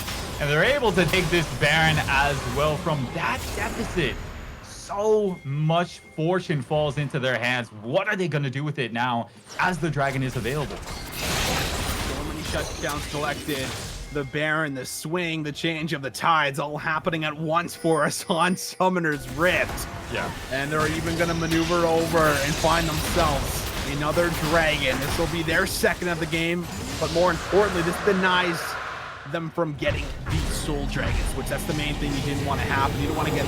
and they're able to take this Baron as well from that deficit. So much fortune falls into their hands. What are they going to do with it now as the dragon is available? So many shutdowns collected. The Baron, the swing, the change of the tides all happening at once for us on Summoner's Rift. Yeah. And they're even going to maneuver over and find themselves Another dragon. This will be their second of the game, but more importantly, this denies them from getting these soul dragons, which that's the main thing you didn't want to happen. You didn't want to get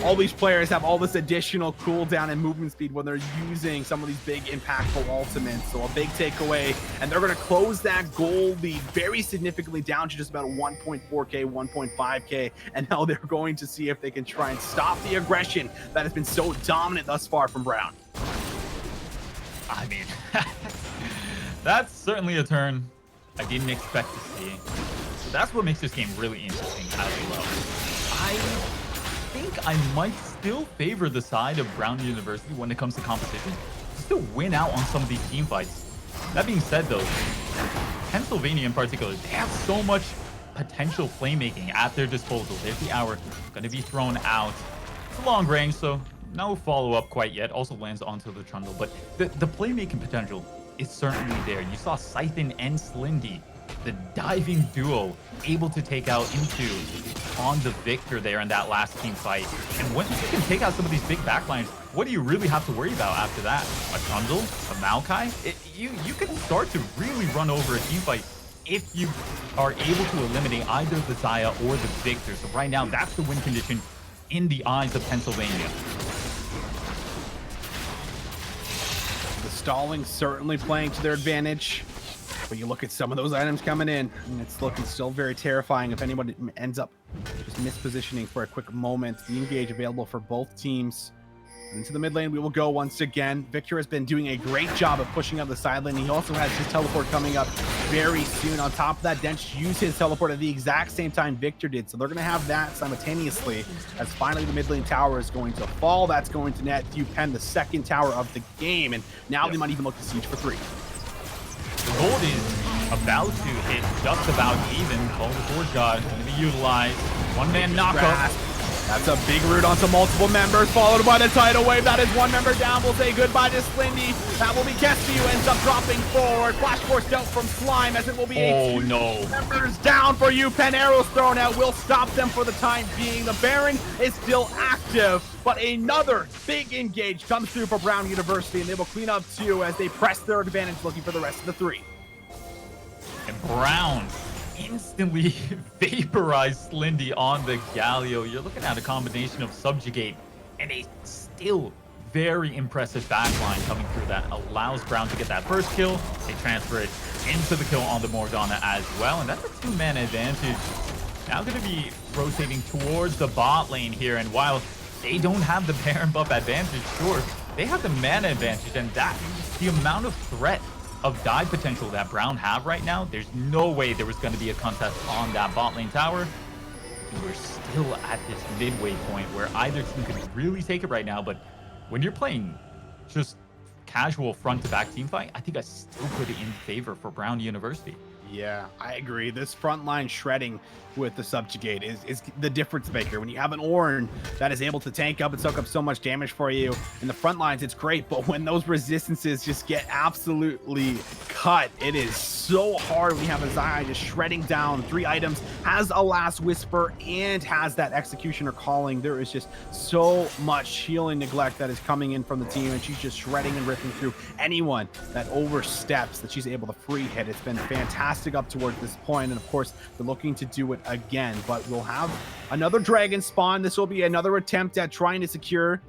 all these players have all this additional cooldown and movement speed when they're using some of these big impactful ultimates. So a big takeaway, and they're going to close that goal lead very significantly down to just about 1.4k, 1.5k, and now they're going to see if they can try and stop the aggression that has been so dominant thus far from Brown. I mean, that's certainly a turn I didn't expect to see. So that's what makes this game really interesting as well. I think I might still favor the side of Brown University when it comes to competition. Still win out on some of these team fights. That being said though, Pennsylvania in particular, they have so much potential playmaking at their disposal. There's the hour going to be thrown out. It's a long range, so no follow-up quite yet. Also lands onto the trundle, but the playmaking potential is certainly there. You saw Scythen and Slindy, the diving duo, able to take out into on the victor there in that last team fight. And once you can take out some of these big backlines, what do you really have to worry about after that? A Trundle, a Maokai? You can start to really run over a team fight if you are able to eliminate either the Zaya or the victor. So right now, that's the win condition in the eyes of Pennsylvania. The stalling certainly playing to their advantage. But you look at some of those items coming in, and it's looking still very terrifying if anyone ends up just mispositioning for a quick moment. The engage available for both teams. Into the mid lane we will go once again. Victor has been doing a great job of pushing up the side lane. He also has his teleport coming up very soon. On top of that, Dench used his teleport at the exact same time Victor did. So they're going to have that simultaneously as finally the mid lane tower is going to fall. That's going to net UPenn the second tower of the game. And now they might even look to siege for 3. The gold is about to hit just about even. Call the Forge God going to be utilized. One-man knockup. That's a big root onto multiple members, followed by the tidal wave. That is one member down. We'll say goodbye to Slindy. That will be Kesty, who ends up dropping forward. Flash forced out from Slime, as it will be members down for UPenn. Arrows thrown out will stop them for the time being. The Baron is still active, but another big engage comes through for Brown University, and they will clean up 2 as they press their advantage, looking for the rest of the 3. And Brown instantly vaporized Slindy on the Galio. You're looking at a combination of Subjugate and a still very impressive backline coming through that allows Brown to get that first kill. They transfer it into the kill on the Morgana as well, and that's a 2-man advantage. Now going to be rotating towards the bot lane here, and while they don't have the Baron buff advantage, sure, they have the mana advantage, and that the amount of threat of dive potential that Brown have right now, there's no way there was going to be a contest on that bot lane tower. We're still at this midway point where either team could really take it right now, but when you're playing just casual front-to-back team fight, I think I still put it in favor for Brown University. Yeah, I agree. This frontline shredding with the Subjugate is the difference maker. When you have an Ornn that is able to tank up and soak up so much damage for you in the front lines, it's great. But when those resistances just get absolutely cut, it is so hard. We have a Zaya just shredding down 3 items, has a Last Whisper, and has that Executioner calling. There is just so much healing neglect that is coming in from the team, and she's just shredding and ripping through anyone that oversteps that she's able to free hit. It's been fantastic up towards this point, and of course they're looking to do it again, but we'll have another dragon spawn. This will be another attempt at trying to secure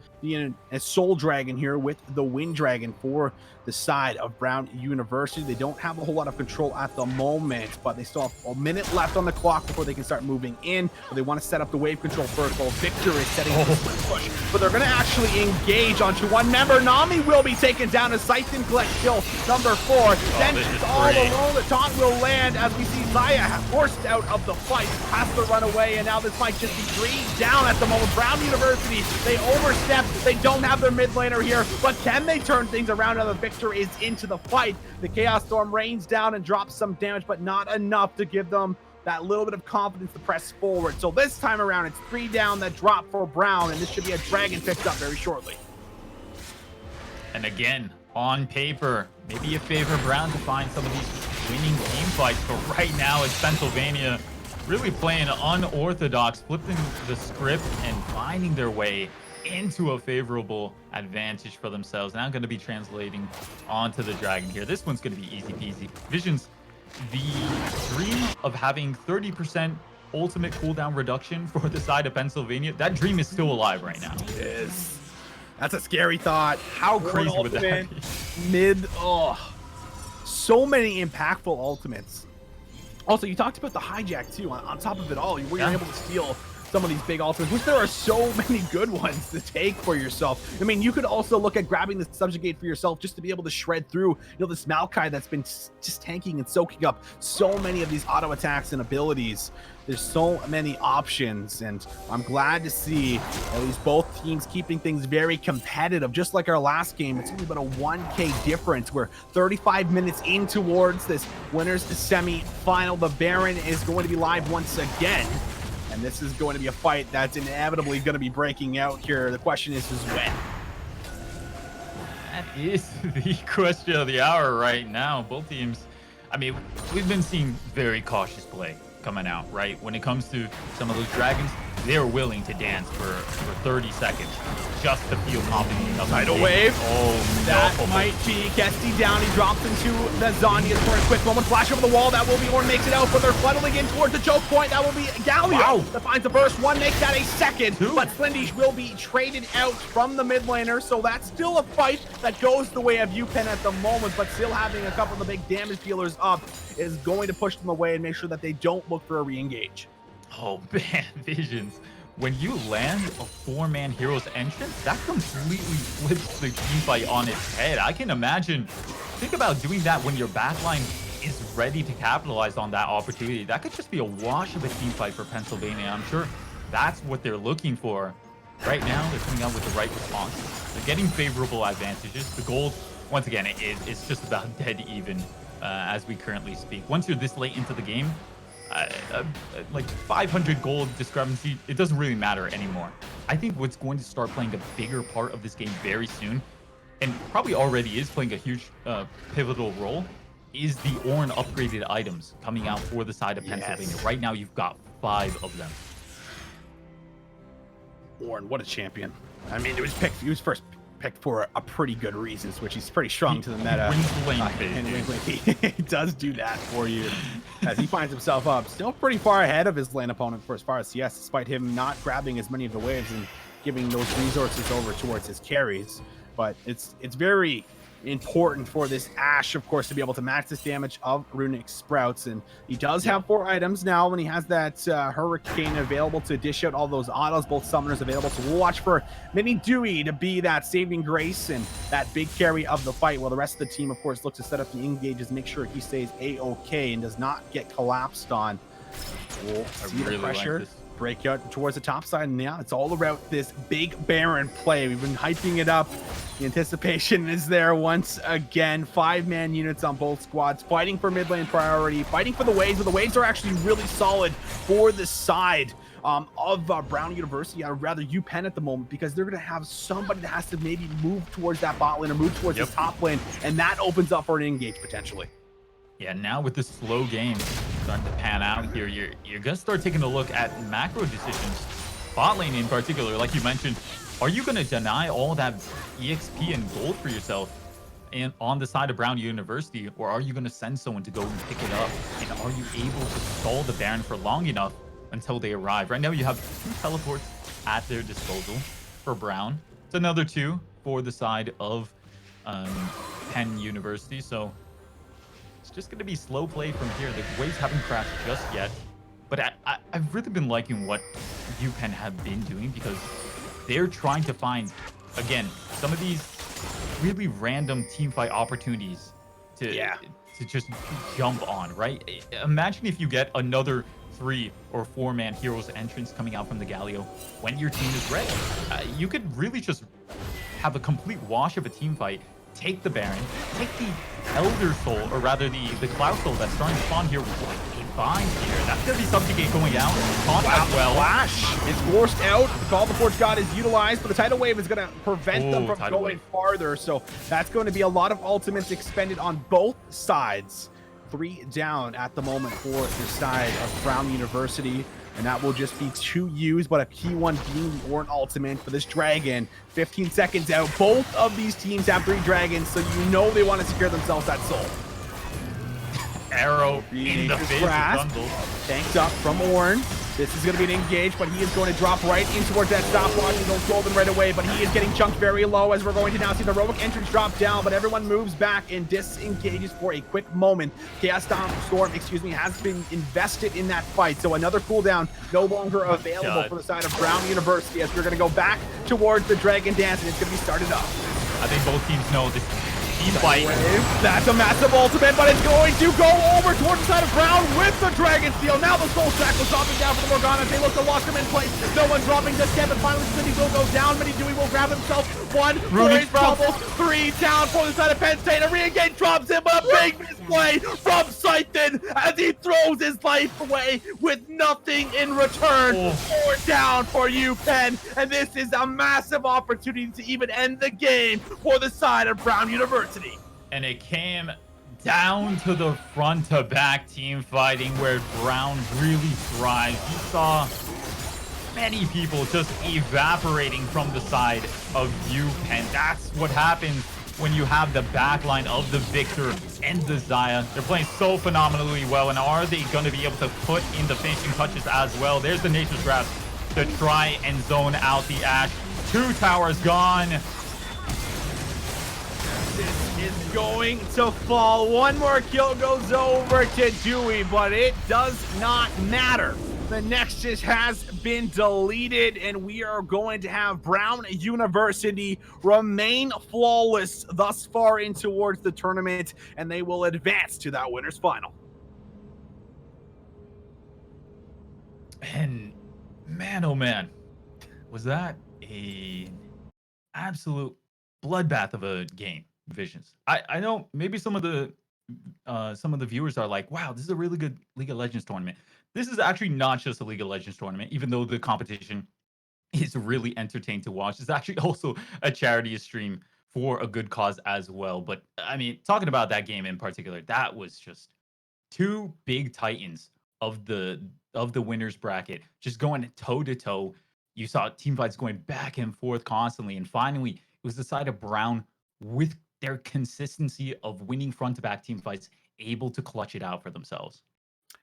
a soul dragon here with the wind dragon for the side of Brown University. They don't have a whole lot of control at the moment, but they still have a minute left on the clock before they can start moving in. But they want to set up the wave control first while Victor is setting up the push. But they're going to actually engage onto one member. Nami will be taken down as Scythen collects kill number 4. Then she's all alone. The taunt will land as we see Zaya forced out of the fight, has to run away, and now this might just be 3 down at the moment. Brown University, they overstep. They don't have their mid laner here, but can they turn things around now that Victor is into the fight? The Chaos Storm rains down and drops some damage, but not enough to give them that little bit of confidence to press forward. So this time around, it's 3 down that drop for Brown, and this should be a dragon picked up very shortly. And again, on paper, maybe you favor Brown to find some of these winning team fights, but right now it's Pennsylvania really playing unorthodox, flipping the script and finding their way into a favorable advantage for themselves. Now going to be translating onto the Dragon here. This one's going to be easy peasy. Visions, the dream of having 30% ultimate cooldown reduction for the side of Pennsylvania, that dream is still alive right now. It is. That's a scary thought. How crazy would that be? Mid, so many impactful ultimates. Also, you talked about the hijack too. On top of it all, where you're able to steal some of these big ultimates, which there are so many good ones to take for yourself. I mean, you could also look at grabbing the subjugate for yourself just to be able to shred through, this Maokai that's been just tanking and soaking up so many of these auto attacks and abilities. There's so many options, and I'm glad to see at least both teams keeping things very competitive. Just like our last game, it's only about a 1K difference. We're 35 minutes in towards this winners semi-final. The Baron is going to be live once again. And this is going to be a fight that's inevitably going to be breaking out here. The question is when? That is the question of the hour right now. Both teams, I mean, we've been seeing very cautious play coming out, right? When it comes to some of those dragons, they're willing to dance for 30 seconds just to feel confident enough. Tidal wave. Oh, that no. might be Kesty down. He drops into the Zanyas for a quick moment. Flash over the wall. That will be Orn makes it out, but they're funneling in towards the choke point. That will be Galio that finds the burst. One makes that a second, but Slendish will be traded out from the mid laner. So that's still a fight that goes the way of UPenn at the moment, but still having a couple of the big damage dealers up is going to push them away and make sure that they don't look for a re-engage. Oh man, Visions. When you land a 4-man hero's entrance, that completely flips the team fight on its head. I can imagine, think about doing that when your backline is ready to capitalize on that opportunity. That could just be a wash of a team fight for Pennsylvania. I'm sure that's what they're looking for. Right now, they're coming out with the right response. They're getting favorable advantages. The gold, once again, it's just about dead even as we currently speak. Once you're this late into the game, like 500 gold discrepancy, it doesn't really matter anymore. I think what's going to start playing a bigger part of this game very soon, and probably already is playing a huge pivotal role, is the Orn upgraded items coming out for the side of Pennsylvania. Right now, you've got 5 of them. Orn, what a champion. I mean, he was first picked for a pretty good reason, which he's pretty strong to the meta. He does do that for you as he finds himself up still pretty far ahead of his lane opponent for as far as CS, despite him not grabbing as many of the waves and giving those resources over towards his carries. But it's very important for this Ashe, of course, to be able to match this damage of Runic Sprouts, and he does have 4 items now when he has that Hurricane available to dish out all those autos, both summoners available. So we'll watch for Mini Dewey to be that saving grace and that big carry of the fight, while the rest of the team, of course, looks to set up the engages, make sure he stays a-okay and does not get collapsed on. We'll see the pressure break out towards the top side, and yeah, it's all about this big Baron play. We've been hyping it up. The anticipation is there once again. 5-man units on both squads, fighting for mid lane priority, fighting for the waves, but the waves are actually really solid for the side of Brown University, or rather UPenn at the moment, because they're going to have somebody that has to maybe move towards that bot lane or move towards this top lane, and that opens up for an engage potentially. Yeah, now with this slow game starting to pan out here, you're going to start taking a look at macro decisions. Bot lane in particular, like you mentioned, are you going to deny all that EXP and gold for yourself and on the side of Brown University, or are you going to send someone to go and pick it up? And are you able to stall the Baron for long enough until they arrive? Right now you have 2 teleports at their disposal for Brown. It's another 2 for the side of Penn University. So it's just going to be slow play from here. The waves haven't crashed just yet, but I've really been liking what UPenn have been doing, because they're trying to find, again, some of these really random team fight opportunities to just jump on, right? Imagine if you get another 3 or 4-man heroes entrance coming out from the Galio when your team is ready. You could really just have a complete wash of a team fight, take the Baron, take the Elder Soul, or rather the Cloud Soul that's starting to spawn here with a bind here. That's going to be Subjugate going out. Well. Flash is forced out. The Call of the Forge God is utilized, but the Tidal Wave is going to prevent them from going farther. So that's going to be a lot of ultimates expended on both sides. 3 down at the moment for the side of Brown University. And that will just be 2 used, but a key one being the Orn ultimate for this dragon. 15 seconds out. Both of these teams have 3 dragons, so you know they want to secure themselves that soul. Arrow in the face of Grundle. Tanked up from Orn. This is going to be an engage, but he is going to drop right in towards that stopwatch. He's going to golden right away, but he is getting chunked very low as we're going to now see the heroic entrance drop down, but everyone moves back and disengages for a quick moment. Chaos Storm, has been invested in that fight, so another cooldown no longer available for the side of Brown University as we're going to go back towards the Dragon Dance, and it's going to be started up. I think both teams know this. Fight. That's a massive ultimate, but it's going to go over towards the side of Brown with the Dragon Steel. Now the Soul Shackle dropping down for the Morgana. They look to lock him in place. No one dropping just yet, but finally Cindy will go down. Mini Dewey will grab himself. 1, 4 trouble, 3 down for the side of Penn State. A re-engage drops him, but a big misplay from Scythen as he throws his life away with nothing in return. 4 down for UPenn, and this is a massive opportunity to even end the game for the side of Brown University. And it came down to the front to back team fighting where Brown really thrived. You saw many people just evaporating from the side of UPenn. That's what happens when you have the backline of the Victor and the Xayah. They're playing so phenomenally well, and are they going to be able to put in the finishing touches as well? There's the Nature's Grasp to try and zone out the Ashe. 2 towers gone. This is going to fall. 1 more kill goes over to Dewey, but it does not matter. The Nexus has been deleted, and we are going to have Brown University remain flawless thus far in towards the tournament, and they will advance to that winner's final. And man, oh man, was that an absolute bloodbath of a game? Visions. I know maybe some of the viewers are like, wow, this is a really good League of Legends tournament. This is actually not just a League of Legends tournament, even though the competition is really entertaining to watch. It's actually also a charity stream for a good cause as well. But I mean, talking about that game in particular, that was just 2 big titans of the winners bracket just going toe to toe. You saw team fights going back and forth constantly, and finally it was the side of Brown with their consistency of winning front-to-back team fights, able to clutch it out for themselves.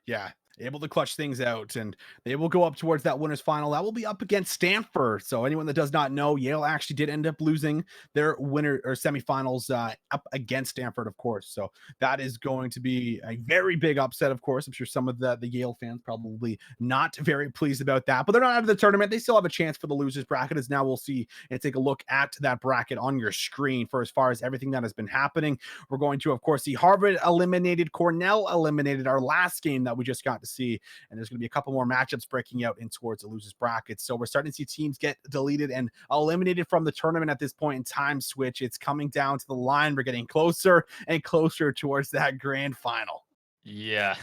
Yeah, able to clutch things out, and they will go up towards that winners final. That will be up against Stanford. So anyone that does not know, Yale actually did end up losing their winner or semifinals up against Stanford, of course. So that is going to be a very big upset, of course. I'm sure some of the Yale fans probably not very pleased about that, but they're not out of the tournament. They still have a chance for the losers bracket, as now we'll see and take a look at that bracket on your screen for as far as everything that has been happening. We're going to, of course, see Harvard eliminated, Cornell eliminated, our last game that we just got to see, and there's going to be a couple more matchups breaking out in towards the losers bracket. So we're starting to see teams get deleted and eliminated from the tournament at this point in time. Switch, it's coming down to the line. We're getting closer and closer towards that grand final. Yeah,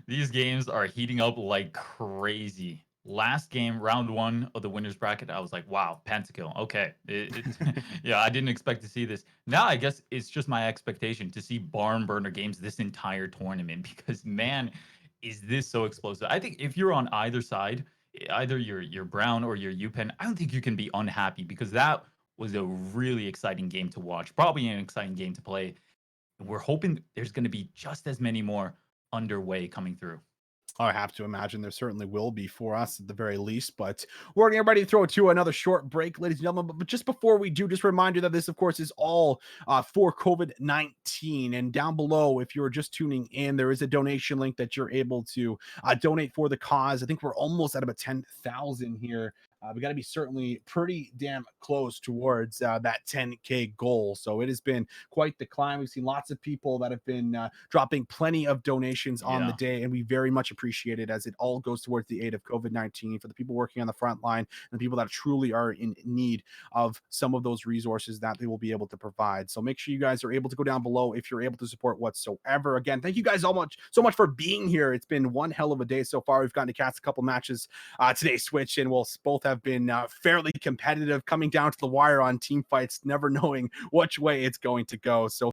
these games are heating up like crazy. Last game, round 1 of the winners bracket, I was like, wow, pentakill. Okay. Yeah, I didn't expect to see this. Now I guess it's just my expectation to see barn burner games this entire tournament, because man, is this so explosive. I think if you're on either side, either you're Brown or you're UPenn, I don't think you can be unhappy, because that was a really exciting game to watch, probably an exciting game to play. And we're hoping there's going to be just as many more underway coming through. I have to imagine there certainly will be for us at the very least, but we're getting ready to throw to another short break, ladies and gentlemen. But just before we do, just a reminder that this, of course, is all for COVID-19. And down below, if you're just tuning in, there is a donation link that you're able to donate for the cause. I think we're almost at about 10,000 here. We got to be certainly pretty damn close towards that 10K goal. So it has been quite the climb. We've seen lots of people that have been dropping plenty of donations on the day, and we very much appreciate it, as it all goes towards the aid of COVID-19 for the people working on the front line and the people that truly are in need of some of those resources that they will be able to provide. So make sure you guys are able to go down below if you're able to support whatsoever. Again, thank you guys so much for being here. It's been one hell of a day so far. We've gotten to cast a couple matches today, Switch, and we'll both have been fairly competitive, coming down to the wire on team fights, never knowing which way it's going to go. So